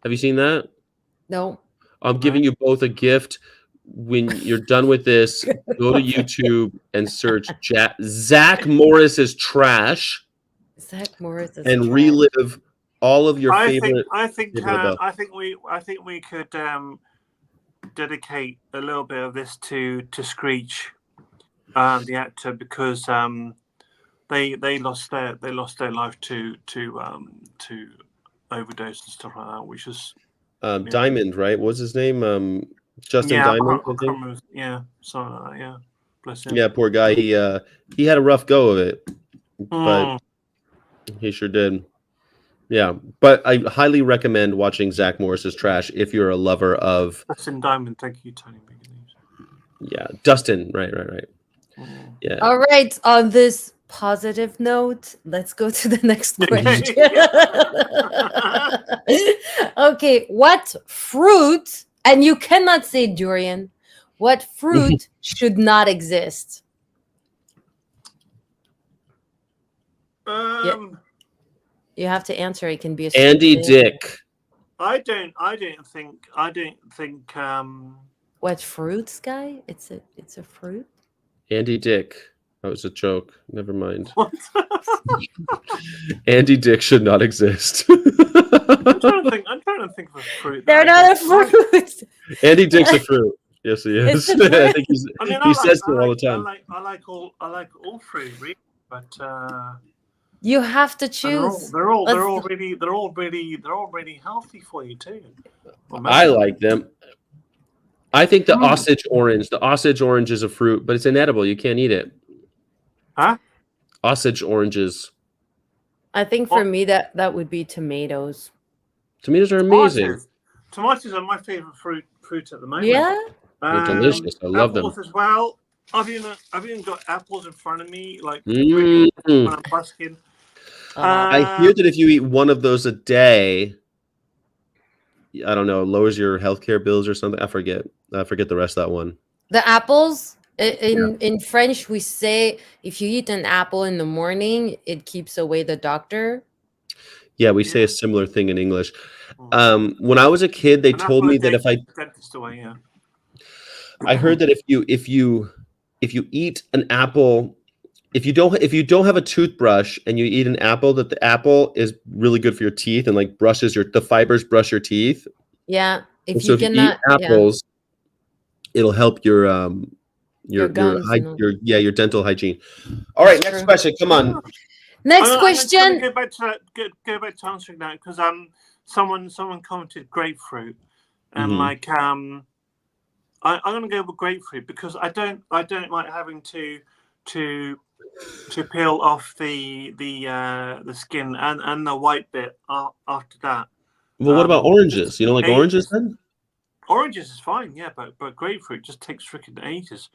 Have you seen that? No. I'm No. giving you both a gift. When you're done with this, go to YouTube and search Zach Morris's Trash Zach Morris is and trash. relive all of your I think favorite I think Saved by the Bell. I think we could dedicate a little bit of this to Screech, the actor, because they lost their life to overdose and stuff like that, which is Diamond, right? What was his name? Justin yeah, Diamond, I I think. can't remember, yeah, something like that, yeah, bless him. Yeah, poor guy. He had a rough go of it, but Mm. he sure did. Yeah, but I highly recommend watching Zach Morris's Trash if you're a lover of Justin Diamond, thank you, Tony. Dustin. Right. Mm. Yeah. All right. On this positive note, let's go to the next question. Okay. What fruit, and you cannot say durian, what fruit should not exist? Yeah. You have to answer. It can be a Andy stupid answer. Dick. I don't think What fruit, Sky? It's a fruit. Andy Dick. That was a joke. Never mind. what? Andy Dick should not exist. I'm trying to think of a fruit. They're not a fruit. Andy Dick's a fruit. Yes, he It's is. a fruit. I think he says so all the time. I like all fruit, really, but You have to and choose. they're all Let's- really healthy for you too. Well, I most of like them. I think the Osage orange. The Osage orange is a fruit, but it's inedible. You can't eat it. Huh? Osage oranges. I think for me that would be tomatoes. Tomatoes are amazing. Tomatoes are my favorite fruit at the moment. Yeah. They're delicious. I love them. Apples as well. I've even got apples in front of me, like Mm. when I'm busking. I hear that if you eat one of those a day, I don't know, lowers your healthcare bills or something. I forget the rest of that one. The apples in French we say if you eat an apple in the morning, it keeps away the doctor. Yeah, we say a similar thing in English. When I was a kid, they told me that if I dentist away, yeah. I heard that if you eat an apple, if you don't have a toothbrush and you eat an apple, that the apple is really good for your teeth and like the fibers brush your teeth. Yeah. If So you if you cannot, eat apples, it'll help your gums, your dental hygiene. All right, next question. Come on. Next I'm question. going to go back to that, go back to answering that because someone commented grapefruit and like I'm going to go with grapefruit because I don't like having to peel off the skin and the white bit after that. Well, what about oranges? You don't like oranges then? Oranges is fine, yeah, but grapefruit just takes freaking ages.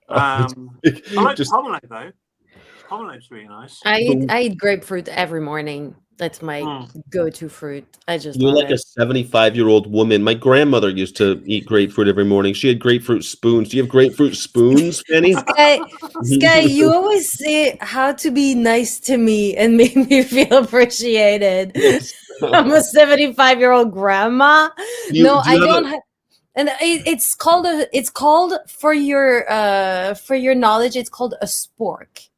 I like pomelo though. Pomelo's really nice. I eat grapefruit every morning. That's my go-to fruit. I just You're love like a it. 75-year-old woman. My grandmother used to eat grapefruit every morning. She had grapefruit spoons. Do you have grapefruit spoons, Fanny? Sky, you always say how to be nice to me and make me feel appreciated. Yes. I'm a 75-year-old grandma. Do No, you I have don't have. And it's called for your knowledge. It's called a spork.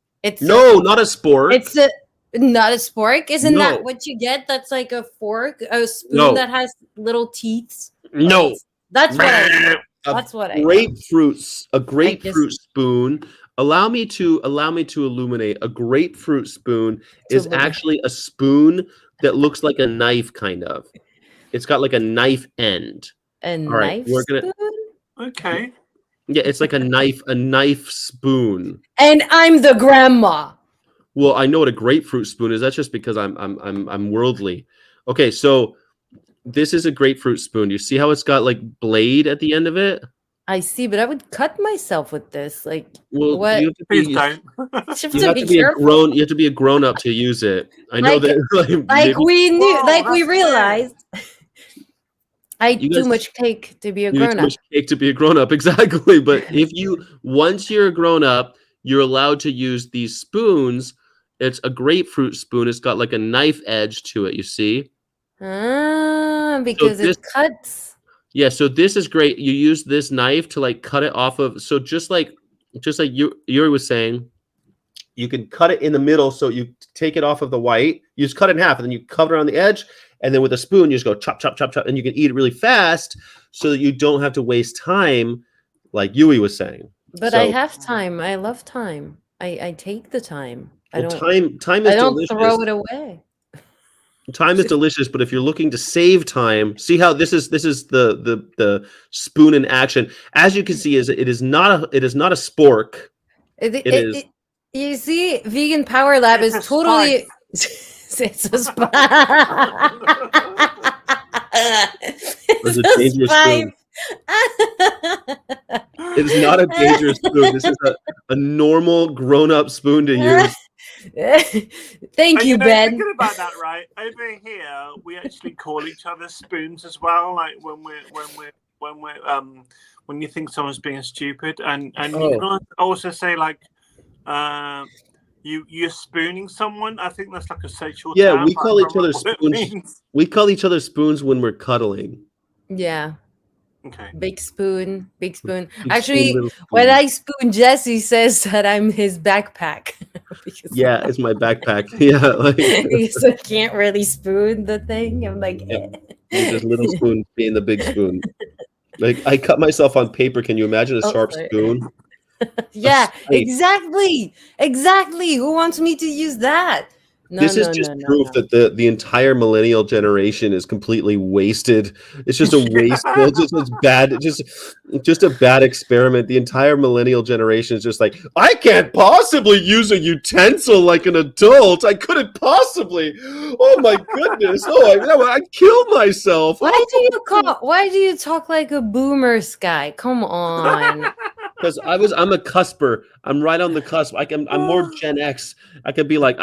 No, not a spork. It's a not a spork. Isn't that No, what you get? That's like a fork, a spoon no, that has little teeth. no. That's what I know. A That's what I know. a I just grapefruit spoon. Allow me to illuminate. A grapefruit spoon to is limit actually a spoon that looks like a knife, kind of. It's got like a knife end. a All right, knife we're gonna. spoon. Okay. Yeah, it's like a knife spoon. And I'm the grandma. Well, I know what a grapefruit spoon is. That's just because I'm worldly. Okay, so this is a grapefruit spoon. You see how it's got like blade at the end of it? I see, but I would cut myself with this. Like, Well, what? you have to Please be don't. you have to be a careful. grown you have to be a grown up to use it. I know Like, that like, like maybe we knew, Whoa, like we that's weird. realized. I you eat too guys much cake to be a you eat grown too up. much cake to be a grown up. Exactly. But if you once you're a grown up, you're allowed to use these spoons. It's a grapefruit spoon. It's got like a knife edge to it, you see? Ah, So because this it cuts. Yeah, so this is great. You use this knife to like cut it off of. So just like Yuri was saying, you can cut it in the middle. So you take it off of the white. You just cut it in half, and then you cover it on the edge. And then with a spoon, you just go chop, chop, chop, chop, and you can eat it really fast, so that you don't have to waste time, like Yui was saying. But I So, have time. I love time. I take the time. well, time is I don't delicious. throw it away. Time is delicious, but if you're looking to save time, see how this is the spoon in action. As you can see, it is not a spork. It is You see, Vegan Power Lab It's is a totally it's a spy. There's It's a a dangerous spy. spoon. It is not a dangerous spoon. This is a normal grown-up spoon to use. Thank And you, Ben. thinking about that, right? Over here, we actually call each other spoons as well. Like when you think someone's being stupid, and you can also say like, you're spooning someone. I think that's like a sexual Yeah, term. we But I call don't each other remember what it spoons. means. We call each other spoons when we're cuddling. Yeah. Okay. Big spoon, big spoon. Big Actually, spoon, little when spoon. I spoon Jesse says that I'm his backpack. Because Yeah, it's my backpack. Yeah, like because I can't really spoon the thing. I'm like, yeah, you're just little spoon being the big spoon. Like I cut myself on paper. Can you imagine a oh, sharp sorry. spoon? Yeah, Hey, exactly. Exactly. Who wants me to use that? No, this is no, just no, no, proof no. that the entire millennial generation is completely wasted. It's just a waste. It's bad. Just a bad experiment. The entire millennial generation is just like, I can't possibly use a utensil like an adult. I couldn't possibly. Oh my goodness. I'd kill myself. Why do you talk like a boomer, Sky? Come on. Because I'm a cusper. I'm right on the cusp. I'm more Gen X. I could be like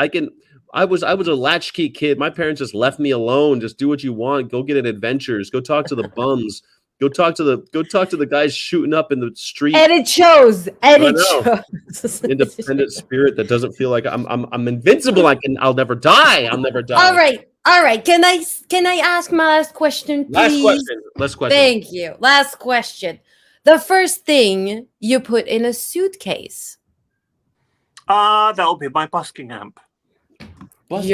I was a latchkey kid. My parents just left me alone. Just do what you want. Go get in adventures. Go talk to the bums. Go talk to the guys shooting up in the street. And it shows. And I it know. shows. Independent spirit that doesn't feel like I'm invincible. I'll never die. I'll never die. All right. All right. Can I ask my last question, please? Last question. Thank you. Last question. The first thing you put in a suitcase. That'll be my busking amp. What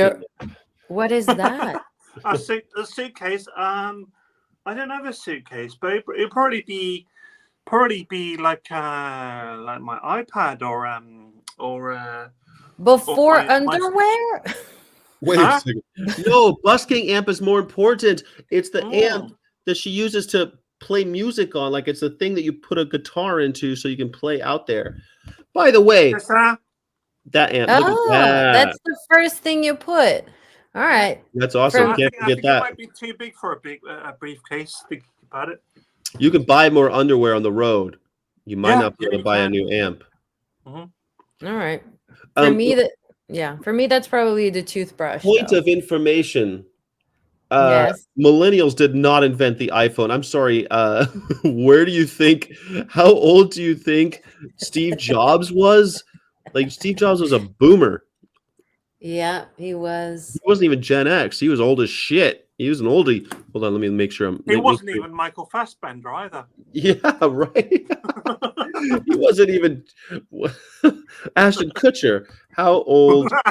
is that? A suitcase. I don't have a suitcase, but it'd probably be like my iPad or Before my underwear? Wait a second. No, busking amp is more important. It's the amp that she uses to play music on. Like it's the thing that you put a guitar into so you can play out there. By the way, that amp. Look at that. That's the first thing you put. All right. That's awesome. I Can't think forget that. it might be too big for a briefcase. Think about it. You can buy more underwear on the road. You might not be able to buy a new amp. All right. For me, for me, that's probably the toothbrush, Point though. of information. Yes. Millennials did not invent the iPhone. I'm sorry. Where do you think? How old do you think Steve Jobs was? Like Steve Jobs was a boomer. Yeah, he He was. wasn't even Gen X. He was old as shit. He was an oldie. Hold on, let me make sure. It wasn't even Michael Fassbender either. Yeah, right. He wasn't even Ashton Kutcher. How old? What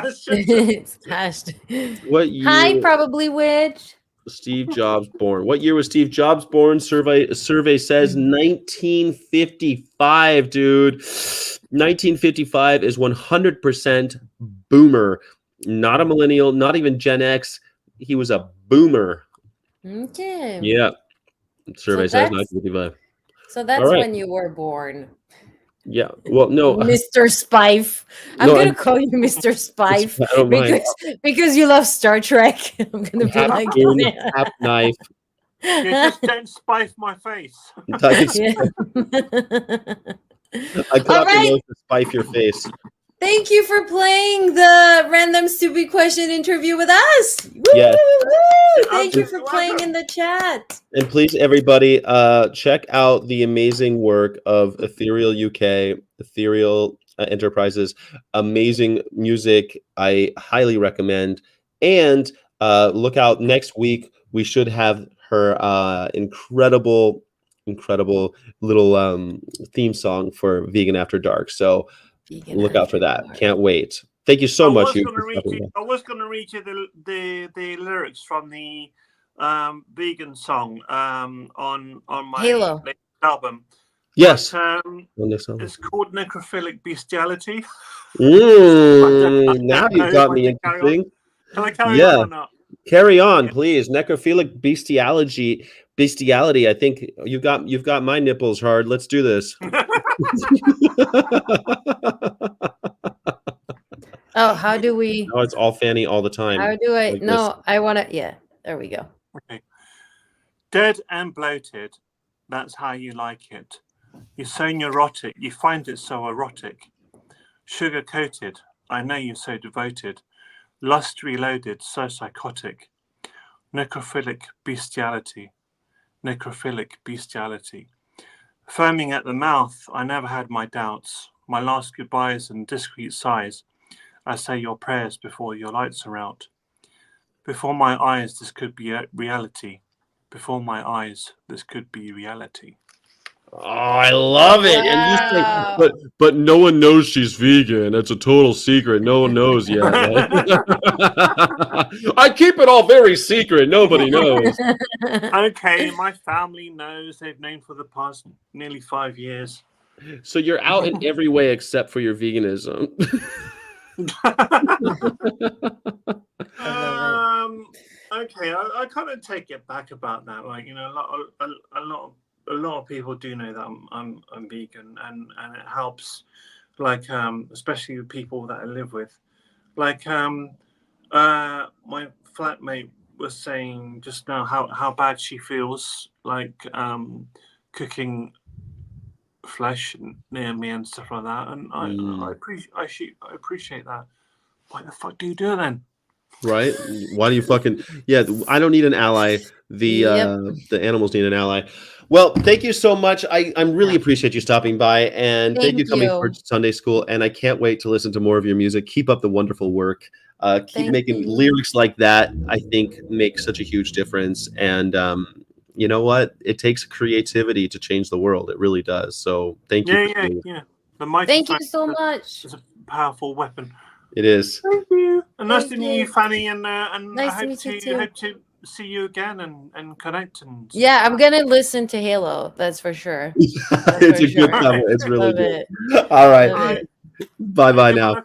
Hi, year? probably witch. Steve Jobs born. What year was Steve Jobs born? Survey says 1955, dude. 1955 is 100% boomer. Not a millennial, not even Gen X. He was a boomer. Okay. Yeah. Survey says that's 1955. so that's All right. when you were born. Yeah. Well, no. Mr. Spife. I'm No, gonna call you Mr. Spife I don't mind. because you love Star Trek. I'm gonna be Half like spoon, half knife. Yeah, just don't spife my face. Yeah. I cut All off your right. nose to spife your face. Thank you for playing the random stupid question interview with us. Woo, Yes. woo, woo. Thank you for Absolutely playing welcome. in the chat. And please, everybody, check out the amazing work of Ethereal UK, Ethereal Enterprises. Amazing music. I highly recommend. And look out next week. We should have her incredible little theme song for Vegan After Dark. So Vegan look out for After that. Dark. Can't wait. Thank you so much. You for stopping by. I was going to read you the lyrics from the vegan song on my Halo. latest album. Yes. But, On this album. it's called Necrophilic Bestiality. Now you've got me interesting. Can I carry on or not? Carry on, please. Necrophilic bestiality. I think you've got my nipples hard. Let's do this. Oh, how do we? No, it's all Fanny all the time. How do I? Like No, I want to. Yeah, there we go. Okay. Dead and bloated. That's how you like it. You're so neurotic. You find it so erotic. Sugar coated. I know you're so devoted. Lust reloaded. So psychotic. Necrophilic bestiality. Necrophilic bestiality. Foaming at the mouth, I never had my doubts. My last goodbyes and discreet sighs. I say your prayers before your lights are out. Before my eyes, this could be reality. Before my eyes, this could be reality. Oh, I love it. And you say, but no one knows she's vegan. It's a total secret. No one knows yet. I keep it all very secret. Nobody knows. Okay, my family knows. They've known for the past nearly 5 years. So you're out in every way except for your veganism. Okay, I kind of take it back about that. Like, you know, a lot of people do know that I'm vegan, and it helps. Like, especially with people that I live with. Like, my flatmate was saying just now how bad she feels like cooking flesh near me and stuff like that, and I appreciate that. Why the fuck do you do it then? Right? Why do you fucking I don't need an ally. The animals need an ally. Well, thank you so much. I'm really appreciate you stopping by, and thank you coming for Sunday School. And I can't wait to listen to more of your music. Keep up the wonderful work. Keep making lyrics like that. I think make such a huge difference. And you know what? It takes creativity to change the world. It really does. So thank you. Yeah. The mic. Thank you so much. It's a powerful weapon. It is. Thank you. And nice to meet you, Fanny. And nice I hope to see you again and connect. And I'm gonna listen to Halo. That's for sure. It's a good cover. It's really good. All right. Bye now.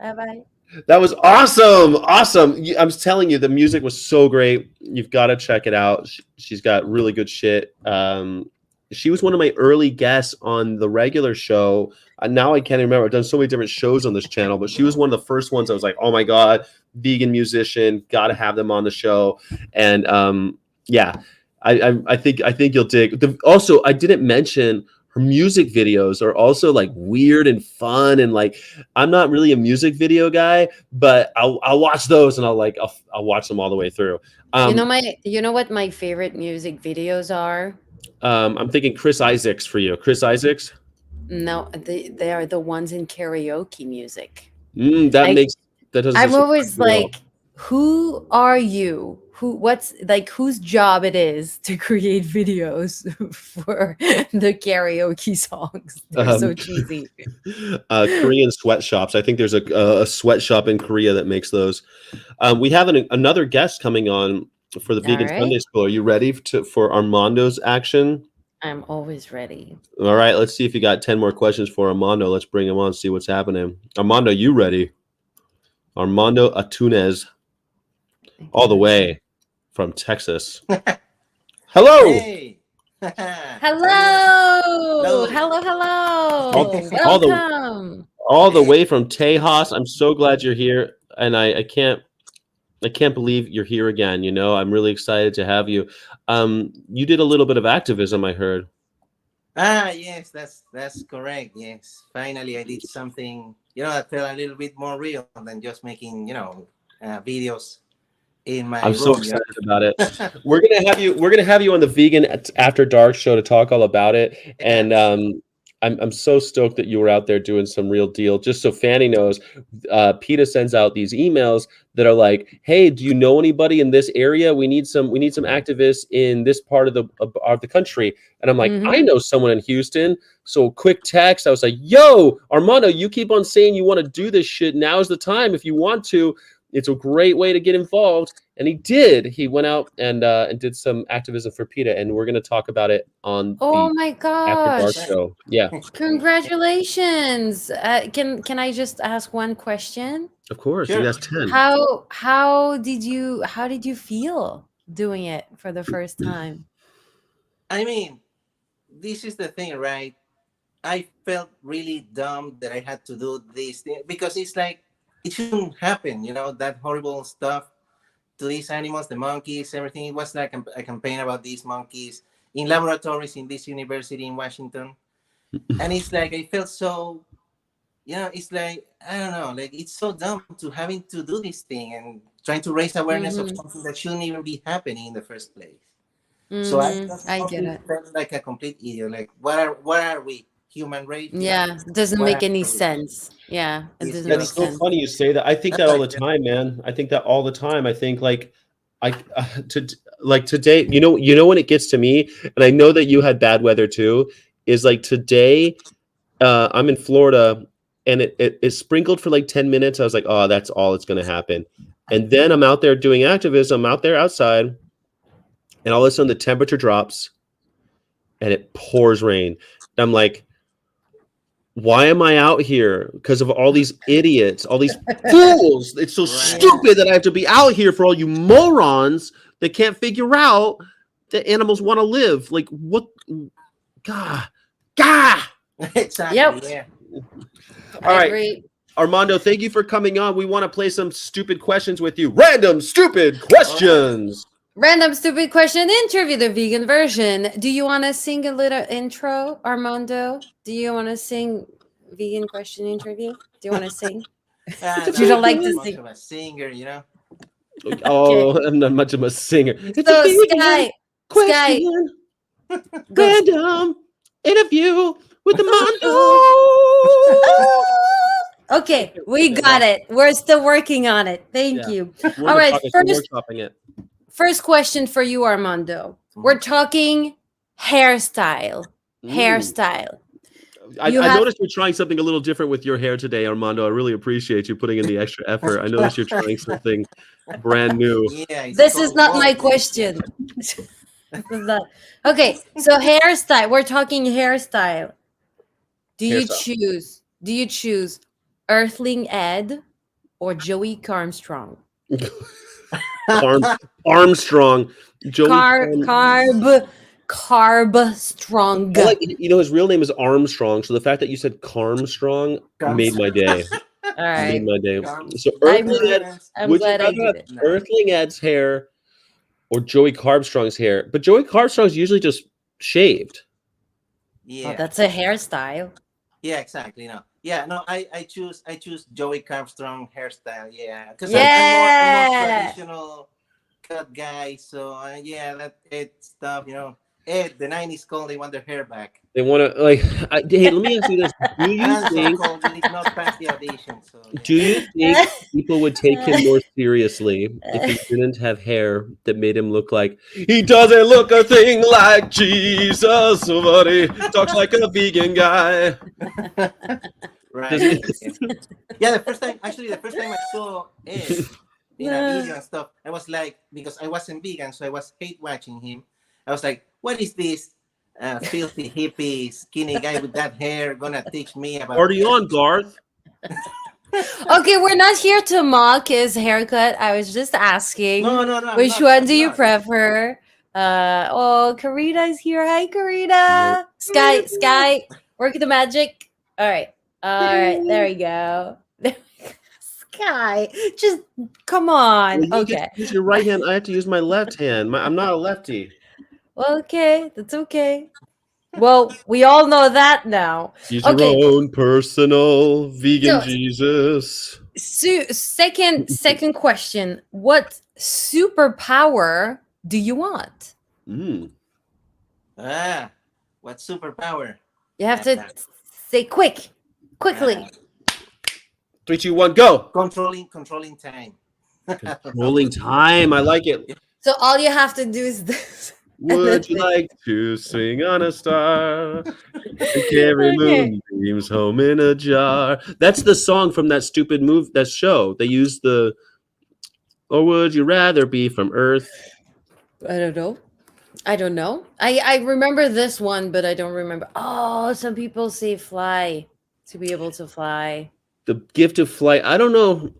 Bye bye. That was awesome. I'm telling you, the music was so great. You've got to check it out. She's got really good shit. She was one of my early guests on the regular show. Now I can't remember. I've done so many different shows on this channel, but she was one of the first ones I was like, oh my God, vegan musician, got to have them on the show. And yeah, I think you'll dig. Also, I didn't mention her music videos are also like weird and fun, and like I'm not really a music video guy, but I'll watch those, and I'll watch them all the way through. You know what my favorite music videos are? I'm thinking Chris Isaacs for you. Chris Isaacs. No, they are the ones in karaoke music. That I makes that doesn't I'm surprise always me at all. like, who are you? What's like whose job it is to create videos for the karaoke songs? They're Um, so cheesy. Korean sweatshops. I think there's a sweatshop in Korea that makes those. We have another guest coming on for the All Vegan right. Sunday School. Are you ready for Armando's action? I'm always ready. All right, let's see if you got 10 more questions for Armando. Let's bring him on, see what's happening. Armando, you ready? Armando Atunez, all the way from Texas. Hello. Hey. Hello. Hello. Hello, hello. All the Welcome. all the way from Tejas. I'm so glad you're here, and I can't believe you're here again. You know, I'm really excited to have you. You did a little bit of activism, I heard. Yes, that's correct. Yes, finally I did something, that felt a little bit more real than just making, videos in my I'm so room. excited about it. We're gonna have you on the Vegan After Dark show to talk all about it. And Yes. I'm so stoked that you were out there doing some real deal. Just so Fanny knows, PETA sends out these emails that are like, "Hey, do you know anybody in this area? We need some activists in this part of the country." And I'm like, I Mhm. know someone in Houston. So quick text. I was like, "Yo, Armando, you keep on saying you want to do this shit. Now's the time if you want to. It's a great way to get involved." And he did. He went out and did some activism for PETA, and we're going to talk about it on Oh the my After Dark gosh. show. Yeah, Congratulations. Can I just ask one question? of course. You Sure. asked 10. How did you feel doing it for the first time? I mean, this is the thing, right? I felt really dumb that I had to do this thing because it's like it shouldn't happen, that horrible stuff to these animals, the monkeys, everything. It was like a campaign about these monkeys in laboratories in this university in Washington. And it's like I felt so, it's like I don't know, like it's so dumb to having to do this thing and trying to raise awareness of Mhm. something that shouldn't even be happening in the first place. So I Mhm. just I get honestly it. felt like a complete idiot. Like what are we? Human race? Yeah, doesn't What make are any we? sense. Yeah, it It's doesn't make That's so sense. nonsense. funny you say that. I think that all I the just, time, man. I think that all the time. I think like I to like today. You know when it gets to me, and I know that you had bad weather too. Is like today. I'm in Florida, and it sprinkled for like 10 minutes. I was like, oh, that's all it's going to happen. And then I'm out there doing activism, out there outside, and all of a sudden the temperature drops and it pours rain. And I'm like, why am I out here? Because of all these idiots, all these fools. It's so right. Yeah. stupid that I have to be out here for all you morons that can't figure out that animals want to live. Like, what? God. God. Exactly. Yep. Yeah. All I right. agree. Armando, thank you for coming on. We want to play some stupid questions with you. Random stupid All right. questions. Random stupid question interview, the vegan version. Do you want to sing a little intro, Armando? Do you want to sing vegan question interview? Do you want to sing? It's a You don't I'm like not to vegan. much sing. of a singer. Oh, Okay. I'm not much of a singer. It's a So vegan Sky, question. go. Random interview with Armando. Okay, we Okay, got well, it. We're still working on it. Thank Yeah, you. we're in All the right, progress. We're first workshopping it. first question for you, Armando. We're talking hairstyle. Mm. Hairstyle. I, You I have noticed you're trying something a little different with your hair today, Armando. I really appreciate you putting in the extra effort. I noticed you're trying something brand new. yeah, it's this is called not my balding. Yeah. question. This is not. Okay, so hairstyle. We're talking hairstyle. Hairstyle. Do you choose Earthling Ed or Joey Armstrong? Armstrong. Joey Carb strong. I like, his real name is Armstrong. So the fact that you said Carmstrong made Comes. my day. All Made right. my day. Comes. So I'm Earthling Ed, I'm would you glad I rather did have it. No. Earthling Ed's hair or Joey Carbstrong's hair? But Joey Carbstrong's usually just shaved. Oh, Yeah, that's a hairstyle. yeah, exactly. No, yeah, no. I choose Joey Armstrong hairstyle. Yeah, because I'm more Yeah. traditional cut guy. So yeah, that Ed stuff. Ed, the '90s call. They want their hair back. They want to like. Hey, let me ask you this: Do you Hanson think? called did not pass the audition. So Do yeah. you think people would take him more seriously if he didn't have hair that made him look like he doesn't look a thing like Jesus, but he talks like a vegan guy? Does Right. he? Yeah. Yeah. The first time I saw Ed in a video and stuff, I was like, because I wasn't vegan, so I was hate watching him. I was like, what is this filthy hippie skinny guy with that hair gonna teach me about Party hair? on, Garth. Okay, we're not here to mock his haircut. I was just asking, No, no, no. I'm which not. one do I'm you not. prefer? Oh, Karina's here. Hi, Yeah. Karina. Sky, work the magic. All right. There we go. Sky, just come on. Well, you get to Okay, use your right hand. I have to use my left hand. I'm not a lefty. okay, that's okay. Well, we all know that now. Use your Okay, own personal vegan so Jesus. second question: what superpower do you want? Mm. Ah, what superpower? You have Uh, to say quickly. uh, 3, 2, 1, go. controlling time. Controlling time. I like it. So all you have to do is this. And then Would you like to swing on a star and carry okay. moonbeams home in a jar? That's the song from that stupid that show. They used the, or would you rather be from Earth? I don't know. I don't know. I remember this one, but I don't remember. Oh, some people say fly to be able to fly. The gift of flight. I don't know.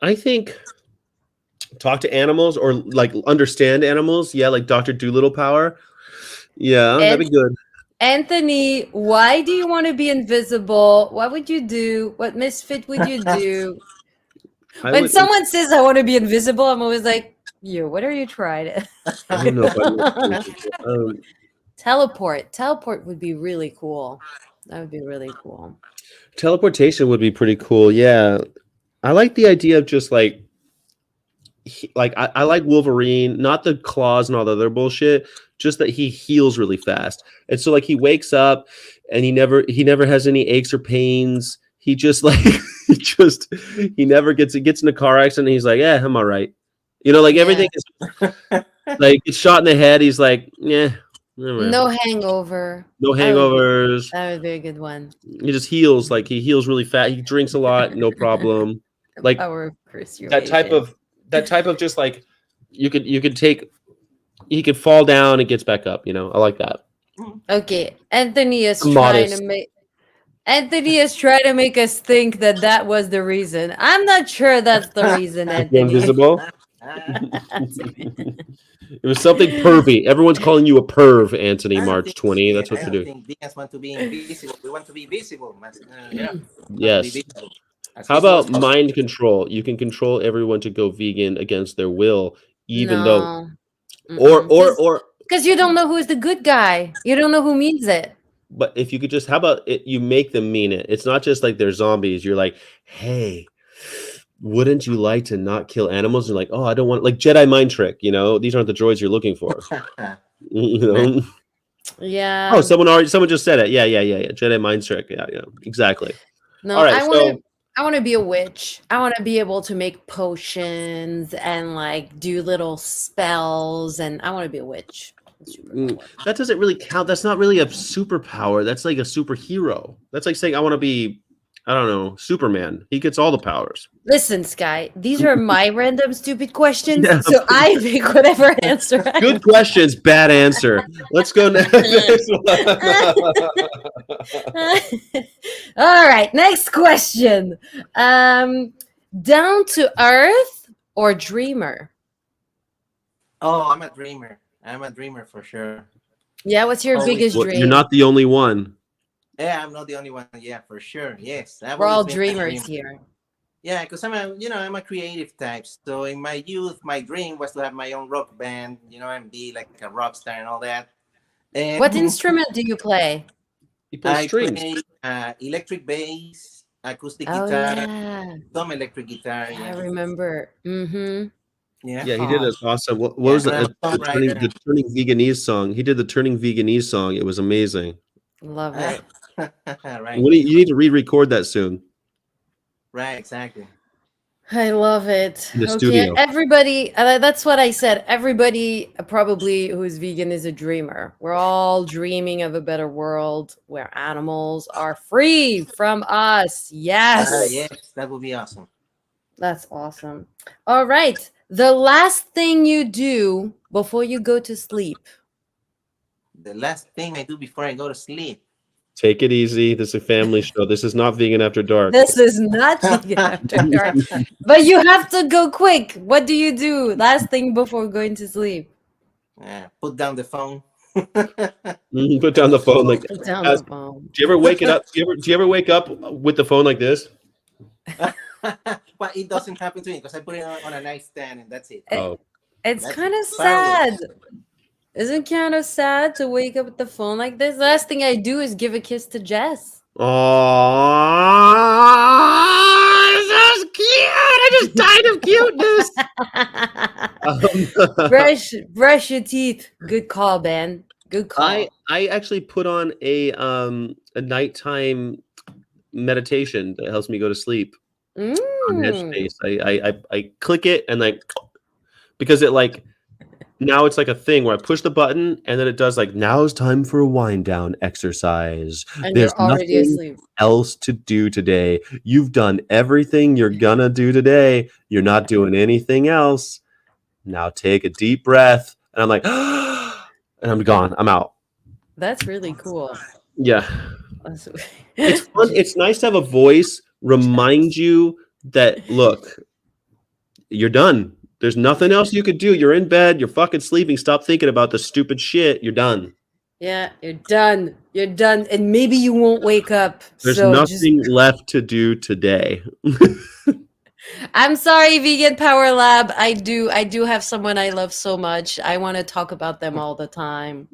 I think talk to animals or like understand animals. Yeah, like Dr. Doolittle power. Yeah, that'd And be good. Anthony, why do you want to be invisible? What would you do? What misfit would you do? I When would. someone says I want to be invisible, I'm always like, you, what are you trying to I don't know if I would. teleport? Teleport would be really cool. That would be really cool. Teleportation would be pretty cool. Yeah, I like the idea of just like I like Wolverine, not the claws and all the other bullshit, just that he heals really fast. And so like he wakes up and he never has any aches or pains. He just like he just he never gets in a car accident and he's like, yeah, I'm all right. Like Yeah. everything is like gets shot in the head, he's like, yeah, all right. No hangover. No That would be hangovers. that would be a good one. He just heals, like he heals really fast. He drinks a lot, no problem. The Like power of that type persuasion. of that type of just like you could take he could fall down and gets back up, I like that. Okay, Modest. Anthony is trying to make us think that that was the reason. I'm not sure that's the reason, You're Anthony. invisible. It was something pervy. Everyone's calling you a perv, Anthony. I don't March think 20. yeah, That's I what you don't do. think vegans want to be invisible. We want to be visible. Yeah, want to be Yes. visible. As How visible as about possible. mind control? You can control everyone to go vegan against their will, even though No, or because you don't know who's the good guy. You don't know who means it. but if you could just, how about it, you make them mean it? It's not just like they're zombies. You're like, hey, wouldn't you like to not kill animals? And like, oh, I don't want, like Jedi mind trick. These aren't the droids you're looking for. you know. Yeah. Oh, someone just said it. Yeah. Jedi mind trick. Yeah, exactly. No, All right, so I want to be a witch. I want to be able to make potions and like do little spells, and I want to be a witch. that doesn't really count. That's not really a superpower. That's like a superhero. That's like saying I want to be, I don't know, Superman. He gets all the powers. Listen, Sky, these are my random stupid questions, Yeah. so I pick whatever answer. Good questions, bad answer. Let's go next one. All right, next question. Down to earth or dreamer? Oh, I'm a dreamer. I'm a dreamer for sure. Yeah, what's your Always. biggest Well, dream? you're not the only one. Yeah, I'm not the only one. Yeah, for sure. Yes, I've We're all always been a dreamers dreamer. here. Yeah, because I'm a creative type. So in my youth, my dream was to have my own rock band, and be like a rock star and all that. And What instrument do you play? He plays I strings. play electric bass, acoustic Oh guitar, yeah, some electric guitar. I Yeah, remember. Mm-hmm. yeah, Yeah, he did Oh, an awesome. What yeah. was And I'm a the songwriter. turning veganese song? He did the turning veganese song. It was amazing. love it. Right, You need to re-record that soon right, exactly. I love it. in the Okay, studio. everybody, that's what I said. Everybody probably who's vegan is a dreamer. We're all dreaming of a better world where animals are free from us. Yes, Yes, that would be awesome. that's awesome. All right, the last thing you do before you go to sleep. The last thing I do before I go to sleep. Take it easy. This is a family show. This is not vegan after dark. This is not vegan after dark, but you have to go quick. What do you do last thing before going to sleep? Put down the phone. Put down the phone. Like, Put down guys, the phone. do you ever wake it up? Do you ever wake up with the phone like this? But it doesn't happen to me because I put it on a nightstand and that's it. Oh, It's That's kind of Fannulous. sad. Isn't it kind of sad to wake up with the phone like this? Last thing I do is give a kiss to Jess. oh, so cute! I just died of cuteness. brush your teeth. Good call, Ben. Good call. I actually put on a nighttime meditation that helps me go to sleep on Mm. Headspace. I click it and like because it like now it's like a thing where I push the button and then it does like now it's time for a wind down exercise. And There's you're already nothing asleep. else to do today. You've done everything you're gonna do today. You're not doing anything else. Now take a deep breath. And I'm like, and I'm gone. I'm out. That's really cool. Yeah. That's- It's fun. It's nice to have a voice remind you that look, you're done. There's nothing else you could do. You're in bed, you're fucking sleeping. Stop thinking about the stupid shit. You're done. Yeah, you're done. You're done. And maybe you won't wake up. There's So just nothing left to do today. I'm sorry, Vegan Power Lab. I do have someone I love so much. I want to talk about them all the time.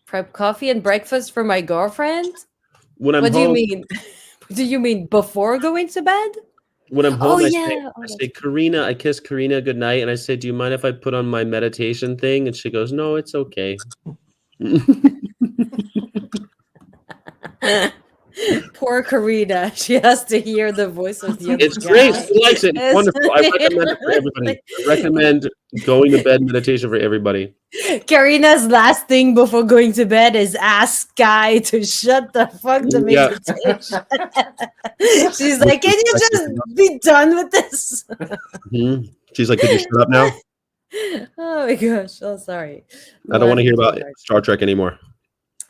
Prep coffee and breakfast for my girlfriend? When I'm What do you home, mean? Do you mean before going to bed? when I'm Oh home, yeah. I say, Karina, I kiss Karina goodnight, and I say, do you mind if I put on my meditation thing? And she goes, no, it's okay. Poor Karina. She has to hear the voice of the other It's great. guy. She likes it. It's wonderful. I recommend it for everybody. I recommend going to bed meditation for everybody. Karina's last thing before going to bed is ask Guy to shut the fuck the Yeah. meditation. She's like, can you just be done with this? Mhm. She's like, could you shut up now? Oh my gosh. Oh, sorry. I don't want to hear about Laughing too Star Trek anymore.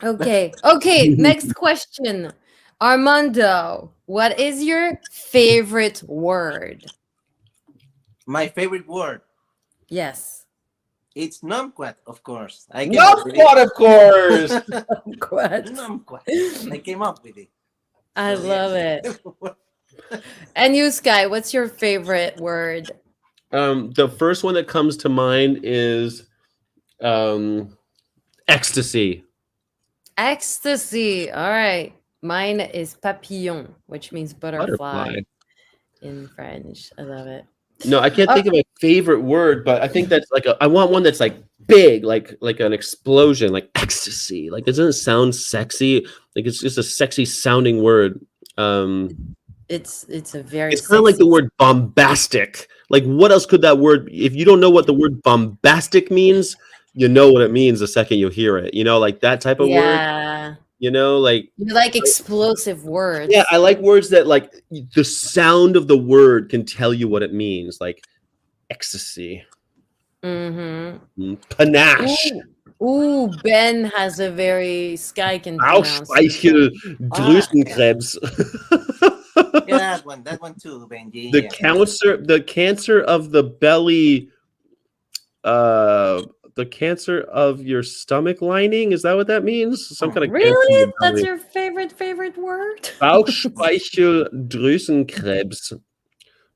hard. Okay. Next question. Armando, what is your favorite word? My favorite word. Yes. It's numquat, of course. I came Not up with what, of course. it. What? Numquat. I came up with it. I So, love yes. it. And you, Sky, what's your favorite word? The first one that comes to mind is ecstasy. Ecstasy. All right. Mine is papillon, which means butterfly in French. I love it. No, I can't Oh, think of a favorite word, but I think that's like I want one that's like big, like an explosion, like ecstasy. Like doesn't it sound sexy? Like it's just a sexy sounding word. it's a very It's kind of like the sexy. word bombastic. Like what else could that word? If you don't know what the word bombastic means, you know what it means the second you hear it. You know, like that type of word. Yeah. You know, like You like explosive words. yeah, I like words that like the sound of the word can tell you what it means. Like ecstasy. Mm-hmm. Panache. Ooh, Ben has a very Sky can pronounce. Bauchspeichel Yeah. Drüsenkrebs. Yeah, that one too, Benji. The Yeah. cancer of the belly, the cancer of your stomach lining. Is that what that means? Some kind of cancer in Really? the That's belly. your favorite word? Bauchspeichel Drüsenkrebs.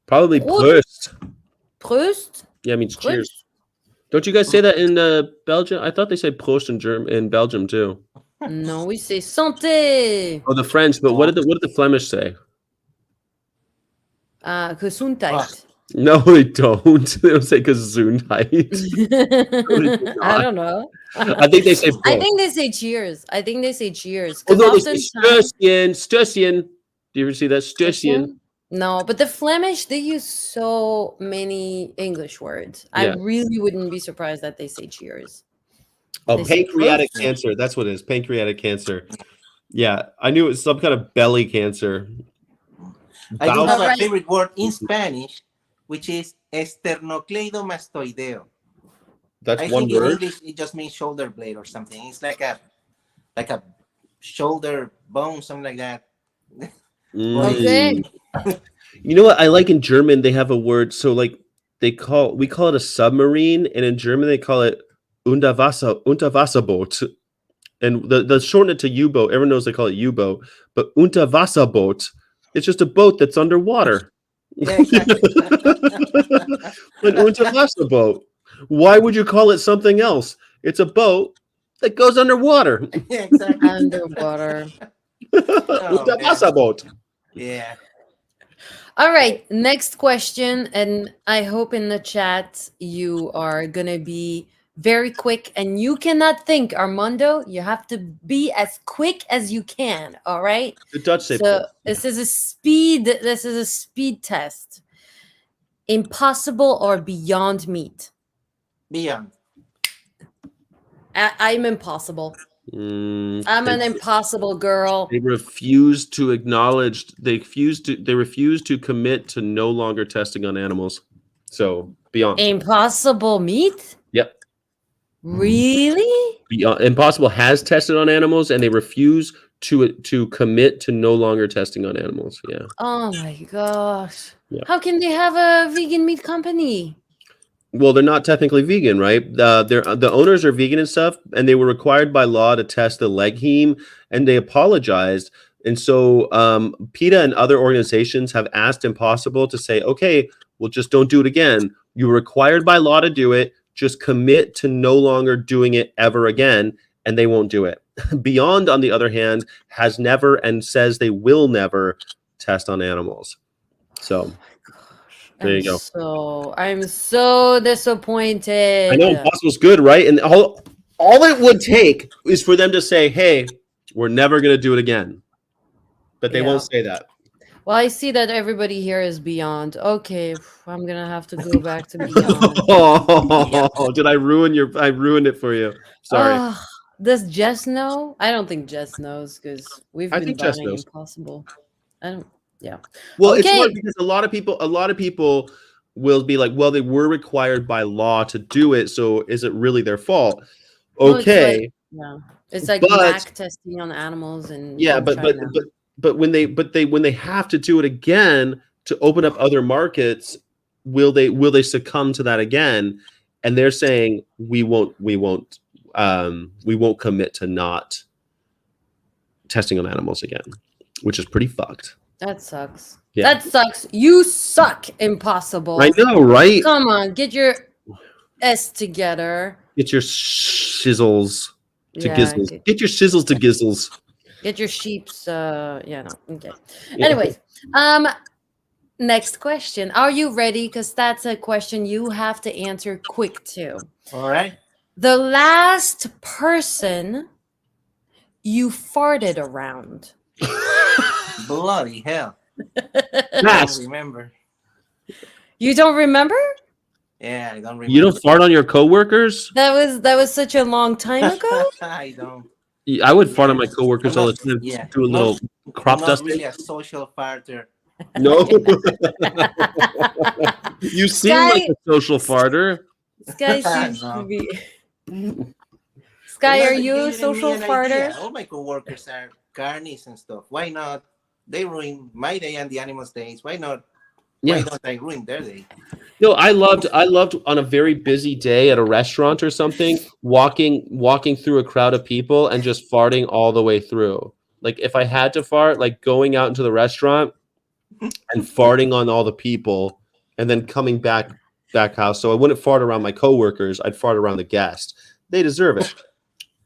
Probably Prost. Prost. Prost. Yeah, it means cheers. Don't you guys say that in Belgium? I thought they said Prost in Belgium too. No, we say santé. Oh, the French, but Oh. what did the Flemish say? Gesundheit. No, they don't. They don't say Gesundheit. I don't know. I think they say I Prost. think they say cheers. I think they say cheers. Oh Because no, they say oftentimes Stößchen, Stößchen. Do you ever see that Stößchen? no, but the Flemish, they use so many English words. I Yeah. really wouldn't be surprised that they say cheers. Oh, They say pancreatic Prost. cancer. That's what it is. Pancreatic cancer. Yeah, I knew it was some kind of belly cancer. I do Bowel. have a Alright. favorite word in Spanish, which is esternocleidomastoideo. That's I one think in word. English it just means shoulder blade or something. It's like a shoulder bone, something like that. Okay. You know what I like in German? They have a word. So like we call it a submarine, and in German they call it Unterwasserboot. And the shorten it to U-boat. Everyone knows they call it U-boat, but Unterwasserboot. It's just a boat that's underwater. Yeah, exactly. An Unterwasserboot. Why would you call it something else? It's a boat that goes underwater. Yeah, exactly. Underwater. Oh, man. Unterwasserboot. Yeah. All right. Next question. And I hope in the chat you are going to be very quick and you cannot think, Armando. You have to be as quick as you can. All right. The Dutch say So this is a speed test. Impossible or beyond meat? Beyond. I'm impossible. I'm an they, impossible girl. they refuse to acknowledge. They refuse to commit to no longer testing on animals. So beyond. Impossible meat? Yep. Really? Beyond. Impossible has tested on animals, and they refuse to commit to no longer testing on animals. Yeah. Oh my gosh. Yeah. How can they have a vegan meat company? Well, they're not technically vegan, right? The owners are vegan and stuff, and they were required by law to test the leg heme, and they apologized. And so PETA and other organizations have asked Impossible to say, okay, well, just don't do it again. You were required by law to do it. Just commit to no longer doing it ever again, and they won't do it. Beyond, on the other hand, has never and says they will never test on animals. So there you go. I'm so disappointed. I know Impossible's good, right? And all it would take is for them to say, "Hey, we're never going to do it again," but they won't say that. Well, I see that everybody here is beyond. Okay, I'm gonna have to go back to beyond. Oh, did I ruin your? I ruined it for you. Sorry. Does Jess know? I don't think Jess knows because we've I been think Jess banning knows. Impossible. I don't. Yeah. Well, it's Okay. hard because a lot of people will be like, "Well, they were required by law to do it, so is it really their fault?" Well, it's Okay. like, yeah, it's like But- MAC testing on animals and Yeah, in but China. when they have to do it again to open up other markets, will they succumb to that again? And they're saying we won't commit to not testing on animals again, which is pretty fucked. That sucks. Yeah. That sucks. You suck, Impossible. I know, right? Come on, get your S together. Get your shizzles to Yeah, gizzles. Get your shizzles to gizzles. Get your sheeps. Yeah, no. Okay. Yeah. Anyways, next question. Are you ready? Because that's a question you have to answer quick too. All right. The last person you farted around. Bloody hell. I Max, don't remember. You don't remember? Yeah, I don't remember. you don't fart on your coworkers? That was such a long time ago. I don't. I would fart on my coworkers I'm all not- the time. yeah, Do a little crop I'm not dusting. really a social farter. No. You seem like a social farter. Sky seems to No. be. Well, Sky, are that you a gave me social an farter? idea. All my coworkers are carnies and stuff. Why not? They ruin my day and the animals' days. Why not? Why Yeah. don't I ruin their day? No, I loved on a very busy day at a restaurant or something, walking through a crowd of people and just farting all the way through. Like if I had to fart, like going out into the restaurant and farting on all the people and then coming back back house, so I wouldn't fart around my coworkers. I'd fart around the guests. They deserve it.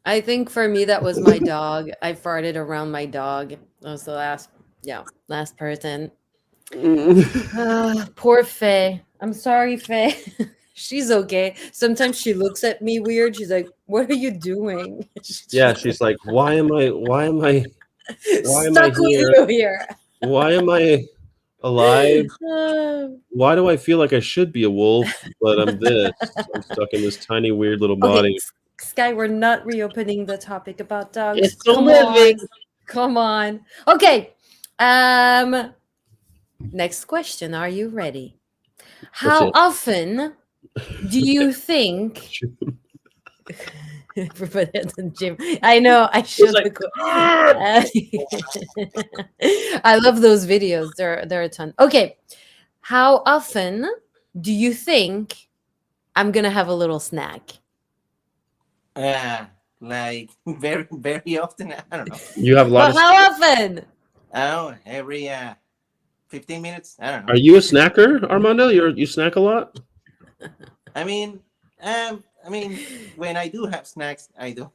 I think for me that was my dog. I farted around my dog. That was the last person. Poor Faye. I'm sorry, Faye. She's okay. Sometimes she looks at me weird. She's like, "What are you doing?" Yeah, she's like, why am I Stuck with here? you here. Why am I alive? Uh, Why do I feel like I should be a wolf, but I'm this? I'm stuck in this tiny, weird little okay, body. Sky, we're not reopening the topic about dogs. It's a living. Come on. Okay. Next question. Are you ready? How it. often do you think everybody at the gym? I know I should. like, I love those videos. They're a ton. Okay. How often do you think I'm gonna have a little snack? Like very, very often. I don't know. You have a lot Well, how often? Oh, every 15 minutes. I don't know. Are you a snacker, Armando? You snack a lot? I mean, when I do have snacks, I do.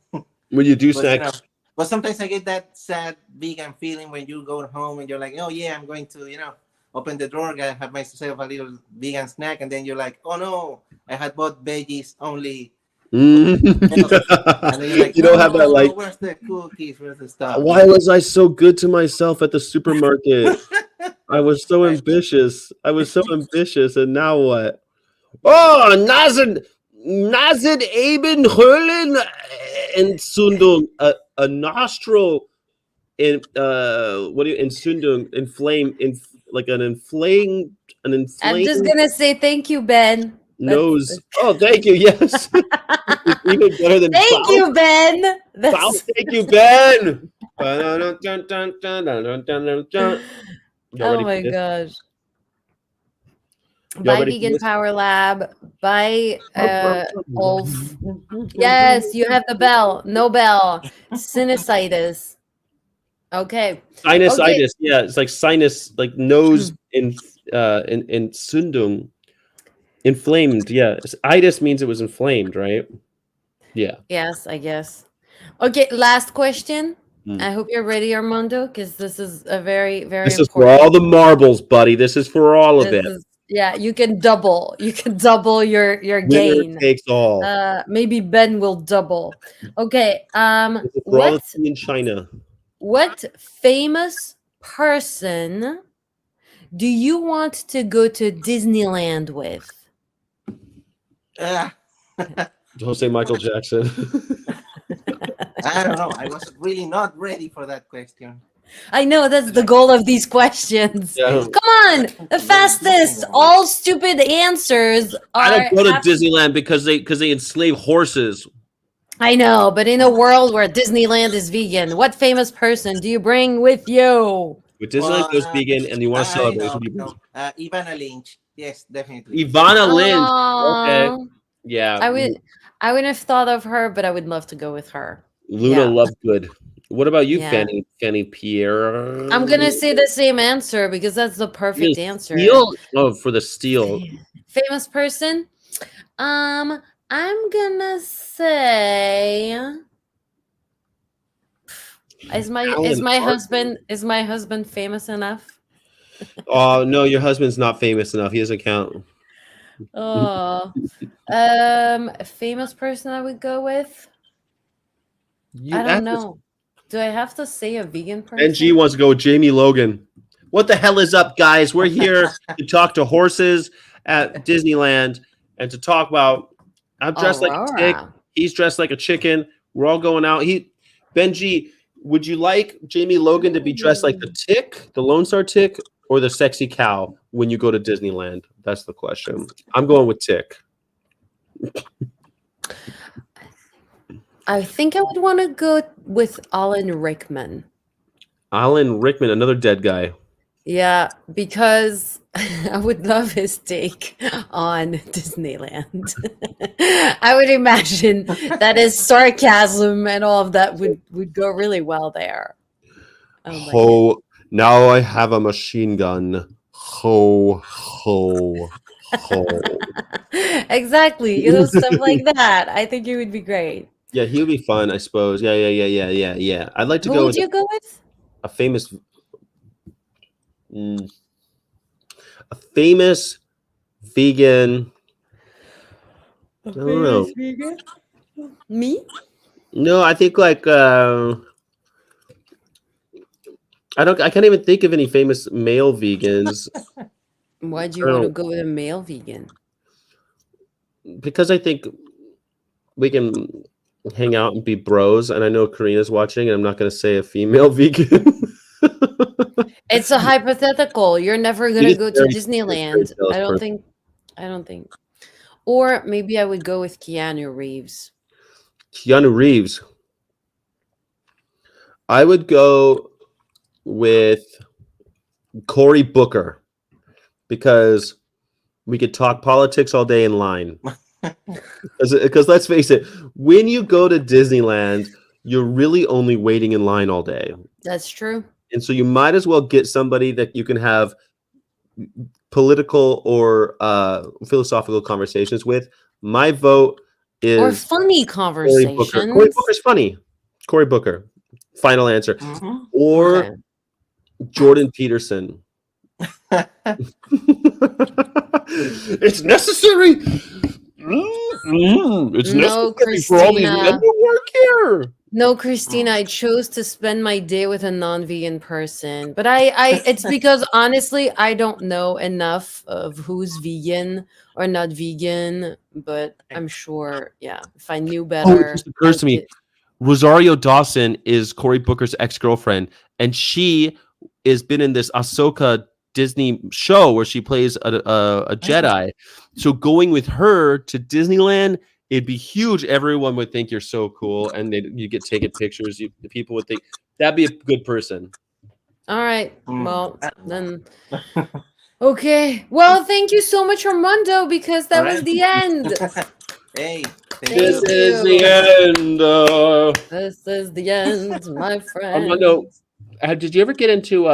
When you do But, snack, but sometimes I get that sad vegan feeling when you go home and you're like, oh yeah, I'm going to, open the drawer, I have myself a little vegan snack, and then you're like, oh no, I had bought veggies only. And then you're like, you don't have that like, where's the cookies? Where's the stuff? why was I so good to myself at the supermarket? I was so ambitious. And now what? Oh, Nasen eben Höhlenentzündung, a nostril in what do you Entzündung, inflame, like an inflamed I'm just gonna say thank you, Ben. nose. Oh, thank you. Yes, it's even better than Thank you, Ben. Wow, thank you, Ben. Oh my gosh. By Vegan Power Lab. By Ulf. Yes, you have the bell. No bell. Sinusitis. Okay. Sinusitis. Okay. Yeah, it's like sinus, like nose in Entzündung. Inflamed. Yeah, itis means it was inflamed, right? Yeah. Yes, I guess. Okay, last question. I hope you're ready, Armando, because this is a very, very This important. is for all the marbles, buddy. This is for all of it. Yeah, you can double. You can double your gain. Winner takes all. Maybe Ben will double. Okay. For all the tea in China. What famous person do you want to go to Disneyland with? Don't say Michael Jackson. I don't know. I was really not ready for that question. I know that's the goal of these questions. Yeah. Come on, the fastest. All stupid answers are. I don't go to Disneyland because they enslave horses. I know, but in a world where Disneyland is vegan, what famous person do you bring with you? With Disneyland goes vegan, and you want to celebrate. Ivana Lynch. Yes, definitely. Ivana Lynch. Okay. Yeah. I wouldn't have thought of her, but I would love to go with her. Luna Lovegood. What about you, Fanny Pierre? I'm gonna say the same answer because that's the perfect answer. Steel? Oh, for the steel. Famous person? I'm gonna say is my husband famous enough? Oh no, your husband's not famous enough. He doesn't count. Oh, a famous person I would go with. I don't know. Do I have to say a vegan person? NG wants to go with Jamie Logan. What the hell is up, guys? We're here to talk to horses at Disneyland and to talk about. I'm dressed like a tick. He's dressed like a chicken. We're all going out. Benji, would you like Jamie Logan to be dressed like the tick, the Lone Star tick, or the sexy cow when you go to Disneyland? That's the question. I'm going with tick. I think I would want to go with Alan Rickman. Alan Rickman, another dead guy. Yeah, because I would love his take on Disneyland. I would imagine that his sarcasm and all of that would go really well there. Oh, now I have a machine gun. Ho, ho, Oh. Exactly. Stuff like that. I think it would be great. Yeah, he would be fun, I suppose. Yeah. I'd like to Who go would with you go with? a famous, mm, a famous vegan. I don't know. Vegan? Me? No, I think like I don't. I can't even think of any famous male vegans. Why do I you don't want to know, go with a male vegan? because I think we can hang out and be bros. And I know Karina's watching, and I'm not going to say a female vegan. It's a hypothetical. You're never She gonna gets go to very serious, very Disneyland. jealous person. I don't think. Or maybe I would go with Keanu Reeves. Keanu Reeves. I would go with Cory Booker because we could talk politics all day in line. Because let's face it, when you go to Disneyland, you're really only waiting in line all day. That's true. And so you might as well get somebody that you can have political or philosophical conversations with. My vote Or is funny Cory Booker. Cory conversations. Booker's funny. Cory Booker. Final answer. Mhm. Or Okay. Jordan Peterson. It's necessary. It's No, necessary for all these men Christina. to work here. No, Christina, I chose to spend my day with a non-vegan person. But I it's because honestly, I don't know enough of who's vegan or not vegan, but I'm sure, yeah, if I knew Oh, it better, just I occurs to me. would. Rosario Dawson is Cory Booker's ex-girlfriend, and she has been in this Ahsoka Disney show where she plays a Jedi. So going with her to Disneyland, it'd be huge. Everyone would think you're so cool, and you get taking pictures. The people would think that'd be a good person. All right. Mm. Well, then okay. Well, thank you so much, Armando, because that All was right. the end. Hey, thank This Thank you. is you. the end. This is the end, my Armando, friend. did you ever get into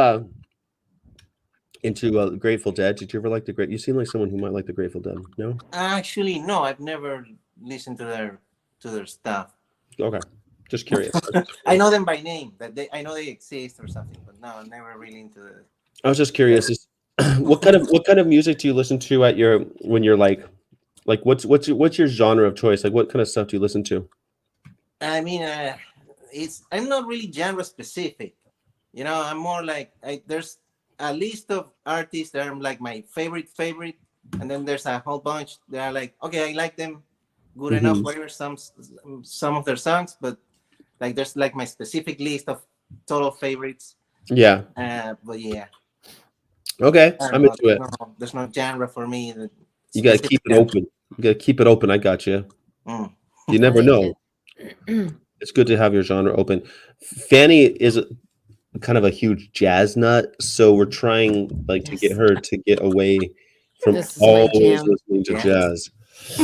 Grateful Dead? Did you ever like the Great? You seem like someone who might like the Grateful Dead. No. Actually, no, I've never listened to their stuff. Okay, just curious. I know them by name. I know they exist or something, but no, I'm never really into the. I was just curious. What kind of music do you listen to at your when you're like what's your genre of choice? Like what kind of stuff do you listen to? I mean, I'm not really genre specific. You know, I'm more like there's a list of artists that are like my favorite, and then there's a whole bunch that are like, okay, I like them, good enough, Mhm. whatever. Some of their songs, but like there's like my specific list of total favorites. Yeah. But yeah, Okay, I don't I'm know. into it. There's no genre for me. You got to keep Specific it genre. open. You got to keep it open. I got you. Mm. You I never like know. it. It's good to have your genre open. Fanny is kind of a huge jazz nut, so we're trying like to get Yes. her to get away from This is my always jam. listening to Yeah. jazz.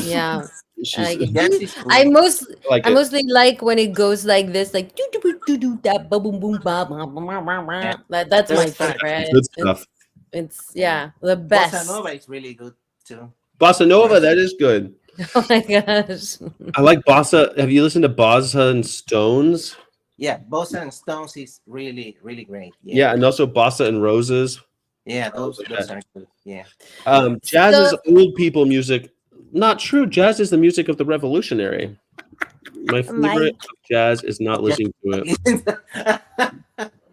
Yeah. I She's like it. Jazz is I cool. mostly like I it. mostly like when it goes like this, like doo doo doo doo da ba boom boom ba ba ba ba ba Yeah. ba. That's my There's fun. favorite. Good stuff. It's Yeah. yeah, the Bossa best. Nova is really good too. Bossa Nova, that is good. Oh my gosh. I like bossa. Have you listened to Bossa and Stones? Yeah, Bossa and Stones is really, really great. Yeah. Yeah, and also Bossa and Roses. Yeah, I was those like are good. Yeah. that. Jazz is So old people music. Not true. Jazz is the music of the revolutionary. My my favorite of jazz is not Yeah. listening to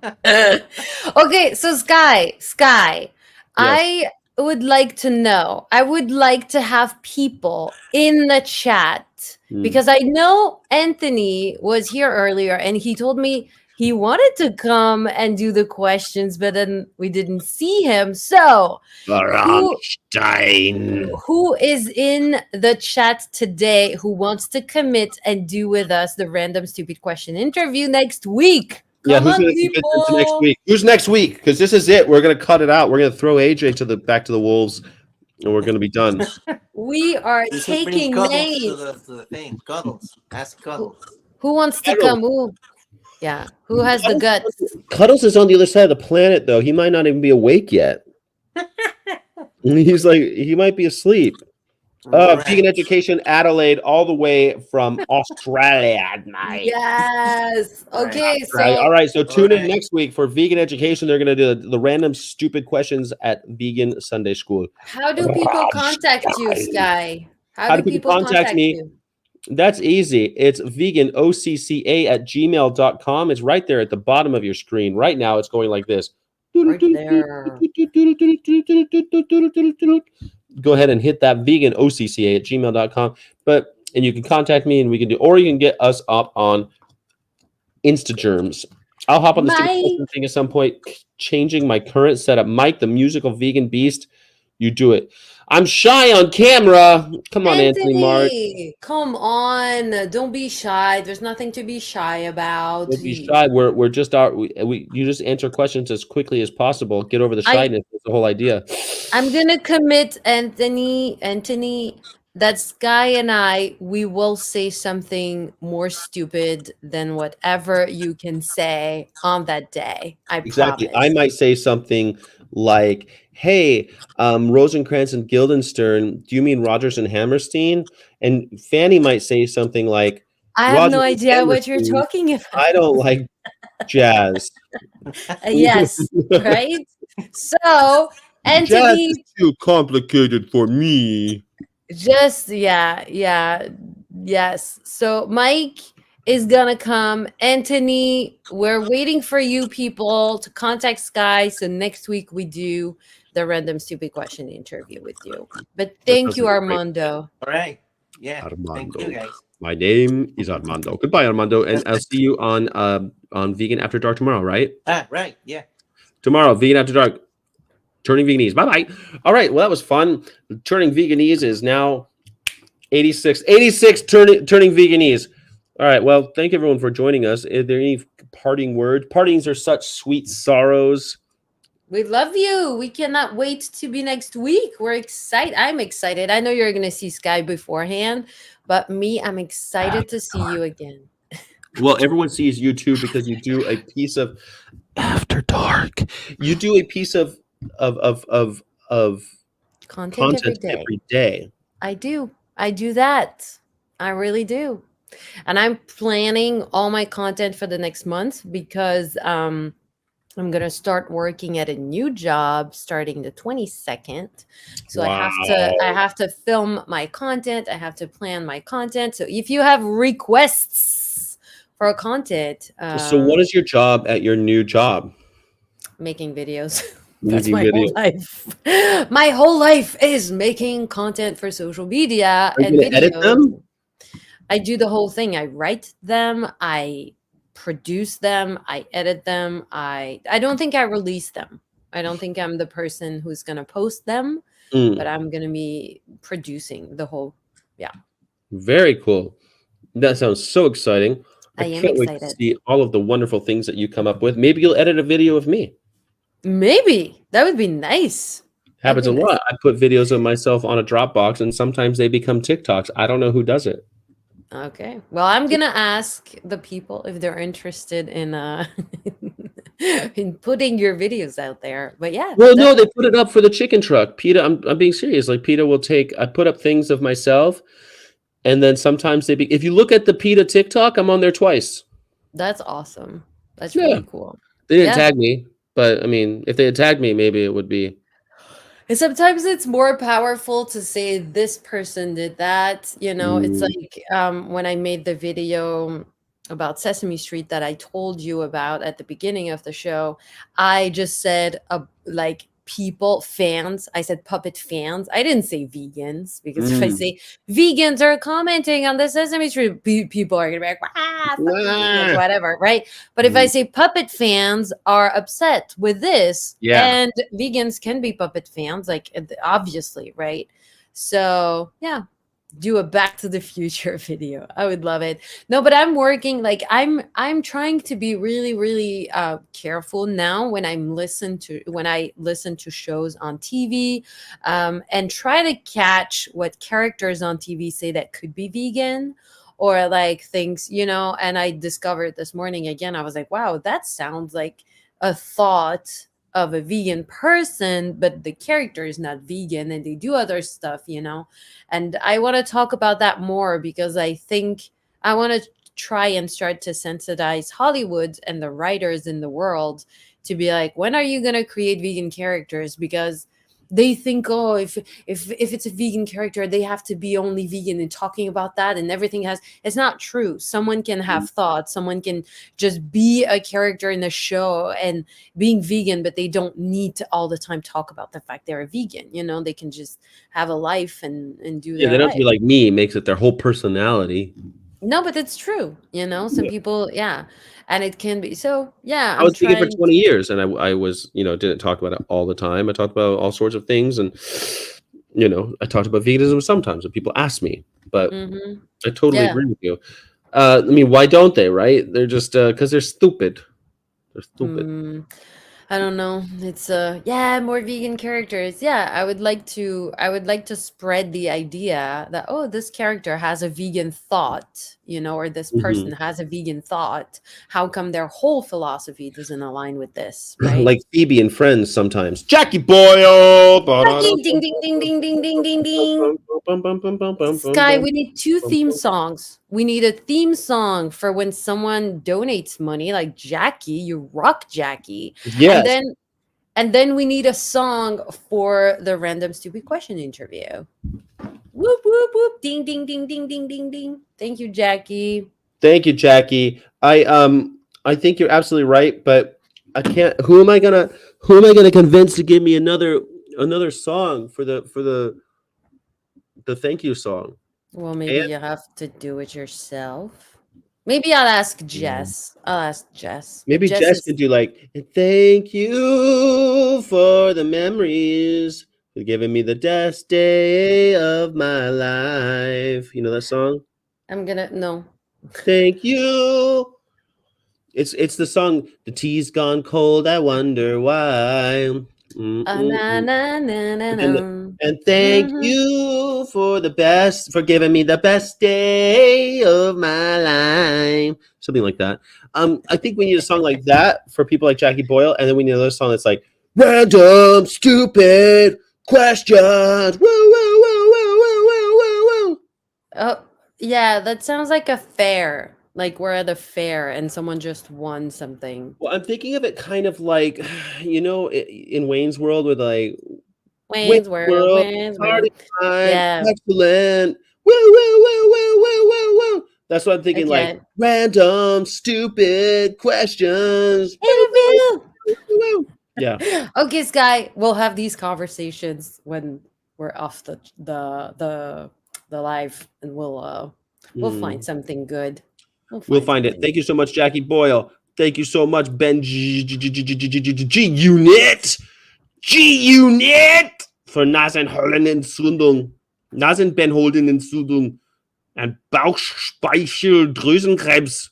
it. okay, so Sky, Yes. I would like to know. I would like to have people in the chat Mm. because I know Anthony was here earlier and he told me he wanted to come and do the questions, but then we didn't see him. So, Rammstein. who is in the chat today who wants to commit and do with us the random stupid question interview next week? Yeah, Come who's on, going to commit to next people. week? Who's next week? Because this is it. We're going to cut it out. We're going to throw AJ back to the Wolves, and we're going to be done. We are You should bring taking Cuddles names. to the thing. Cuddles. Ask Cuddles. Who wants to Cuddles. come? Who? Yeah. Who has the guts? Cuddles is on the other side of the planet, though. He might not even be awake yet. He's like, he might be asleep. Vegan Right. education, Adelaide, all the way from Australia, mate. Yes. Right. Okay. Right. All So right. So All tune in right. next week for vegan education. They're going to do the random stupid questions at vegan Sunday school. how do people contact you, Sky? How How do do people people contact contact me? you? That's easy. It's veganocca@gmail.com. It's right there at the bottom of your screen. Right now, it's going like this. Right there. Go ahead and hit that veganocca@gmail.com. And you can contact me and we can do, or you can get us up on Instagerms. I'll hop on the stupid Mike, question thing at some point, changing my current setup. Mike, the musical vegan beast, you do it. I'm shy on camera. Come on, Anthony Mark. Anthony, come on. Don't be shy. There's nothing to be shy about. Don't be shy. We're just our you just answer questions as quickly as possible. Get over the I shyness. That's the whole idea. I'm gonna commit, Anthony, that Sky and I, we will say something more stupid than whatever you can say on that day. I Exactly. I promise. might say something like, "Hey, Rosencrantz and Guildenstern, do you mean Rogers and Hammerstein?" And Fanny might say something like, I have no "Rogers and idea what you're Hammerstein, talking about. I don't like jazz. Yes, right? So, Jazz is Anthony, too complicated for me." just yes. So Mike is gonna come. Anthony, we're waiting for you people to contact Sky. So next week we do the random stupid question interview with you. But That thank sounds you, like a great Armando. All right. Yeah. Thank you, Armando. guys. My name is Armando. Goodbye, Armando, and I'll see you on Vegan After Dark tomorrow. Right? Right. Yeah. Tomorrow, Vegan After Dark. Turning Veganese. Bye bye. All right. Well, that was fun. Turning Veganese is now 86. 86 turning Veganese. All right. Well, thank everyone for joining us. Is there any parting word? Partings are such sweet sorrows. We love you. We cannot wait to be next week. We're excited. I'm excited. I know you're gonna see Sky beforehand, but me, I'm excited to see you again. Well, everyone sees you too because you do a piece of After Dark. You do a piece of Content every content day. every day. I do. I do that. I really do. And I'm planning all my content for the next month because I'm going to start working at a new job starting the 22nd. So Wow. I have to film my content, I have to plan my content. So if you have requests for content, So, what is your job at your new job? making videos. That's Making my whole videos. life. My whole life is making content for social media Are you and going to edit videos. them? I do the whole thing. I write them, I produce them, I edit them. I don't think I release them. I don't think I'm the person who's going to post them, but Mm, I'm going to be producing the whole. Yeah, very cool. That sounds so exciting. I I am can't wait to excited. see all of the wonderful things that you come up with. Maybe you'll edit a video of me. Maybe that would be nice. That'd Happens be a nice. lot. I put videos of myself on a Dropbox, and sometimes they become TikToks. I don't know who does it. Okay. Well, I'm going to ask the people if they're interested in in putting your videos out there. But yeah, Well, no, they definitely. put it up for the chicken truck. PETA, I'm being serious. Like PETA will take. I put up things of myself, and then sometimes if you look at the PETA TikTok, I'm on there twice. That's awesome. That's Yeah, really cool. they didn't Yeah. tag me, but I mean, if they had tagged me, maybe it would be. And sometimes it's more powerful to say this person did that. It's Mm, like when I made the video about Sesame Street that I told you about at the beginning of the show, I just said like people, fans. I said puppet fans. I didn't say vegans because if I mm. say vegans are commenting on the Sesame Street, people are gonna be like, fucking vegans, Ah. whatever, right? But if I Mm, say puppet fans are upset with this, yeah. and vegans can be puppet fans, like obviously, right? So yeah, do a Back to the Future video. I would love it. No, but I'm working like I'm trying to be really, really careful now when I listen to shows on TV, and try to catch what characters on TV say that could be vegan or like things, and I discovered this morning again, I was like, wow, that sounds like a thought of a vegan person, but the character is not vegan and they do other stuff, you know. And I want to talk about that more because I think I want to try and start to sensitize Hollywood and the writers in the world to be like, when are you going to create vegan characters? Because they think, oh, if it's a vegan character, they have to be only vegan and talking about that and everything has. It's not true. Someone can have thoughts. Someone can just be a character in the show and being vegan, but they don't need to all the time talk about the fact they're a vegan. You know, they can just have a life and do Yeah, their they don't have to life. be like me, makes it their whole personality. No, but it's true. You know, some Yeah. people, yeah, and it can be. So yeah, I I'm was vegan for trying. 20 years and I was, didn't talk about it all the time. I talked about all sorts of things and, I talked about veganism sometimes when people ask me, but Hmm. I totally Yeah. agree with you. I mean, why don't they, right? They're just, because they're stupid. They're stupid. Hmm. I don't know. It's yeah, more vegan characters. Yeah, I would like to spread the idea that oh, this character has a vegan thought, you know, or this Hmm person has a vegan thought. How come their whole philosophy doesn't align with this, right? Like Phoebe and Friends sometimes. Jackie Boyle. Ding ding ding ding ding ding ding ding ding. Sky, we need two theme songs. We need a theme song for when someone donates money, like Jackie, you rock Jackie. And Yes. then we need a song for the random stupid question interview. Whoop whoop whoop ding ding ding ding ding ding ding. Thank you, Jackie. Thank you, Jackie. I think you're absolutely right, but I can't. Who am I gonna convince to give me another song for the thank you song? Well, maybe And you have to do it yourself. Maybe I'll ask Mm. Jess. I'll ask Jess. Maybe Jess Jess is could do like thank you for the memories for giving me the best day of my life. You know that song? I'm gonna no. Thank you. It's the song "The Tea's Gone Cold, I Wonder Why." Na Mm-mm-mm. na na na And na. then and thank Mhm. you for giving me the best day of my life. Something like that. I think we need a song like that for people like Jackie Boyle, and then we need another song that's like random, stupid questions. Woo, woo, woo, woo, woo, woo, woo, woo. Oh, yeah, that sounds like a fair. Like we're at a fair and someone just won something. Well, I'm thinking of it kind of like, in Wayne's World with like Wayne's Wayne's World, World, Wayne's party World. time, Yeah. excellent. Woo, woo, woo, woo, woo, woo, woo. That's what I'm thinking, like Okay. random, stupid questions. Woo, woo, Interview. woo, woo, woo. Yeah. Okay, Sky, we'll have these conversations when we're off the live and we'll find Mm. something good. We'll We'll find find it. something Thank you good. so much, Jackie Boyle. Thank you so much, Ben G Unit. G Unit für Nasenhöhlenentzündung. Nasenbeinhohlenentzündung and Bauchspeicheldrüsenkrebs.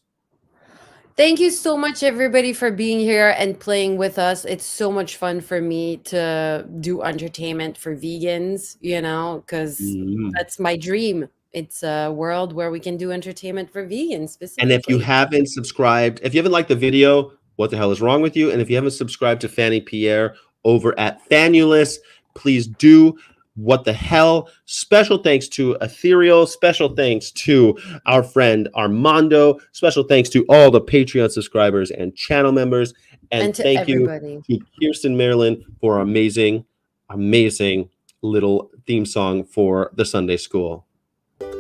Thank you so much, everybody, for being here and playing with us. It's so much fun for me to do entertainment for vegans, you know, because Mm. that's my dream. It's a world where we can do entertainment for vegans And if you specifically. haven't subscribed, if you haven't liked the video, what the hell is wrong with you? And if you haven't subscribed to Fanny Pierre over at Fannulous, please do. What the hell? Special thanks to Ethereal. Special thanks to our friend Armando. Special thanks to all the Patreon subscribers and channel members. And And to thank you everybody. to Kirsten Marilyn for our amazing, amazing little theme song for the Sunday school.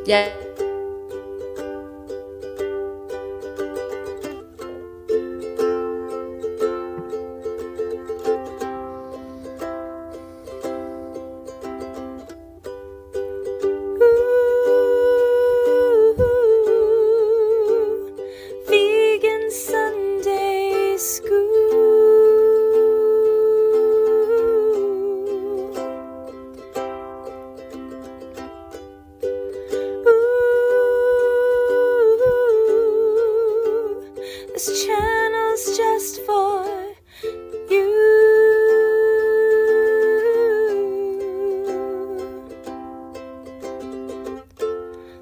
Yeah. Vegan Sunday School. This channel's just for you.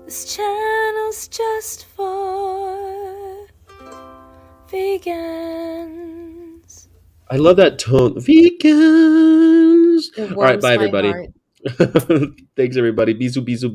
This channel's just for vegans. I love that tone. Vegans. It All right, warms bye my everybody. heart. Thanks everybody. Bisous, bisous,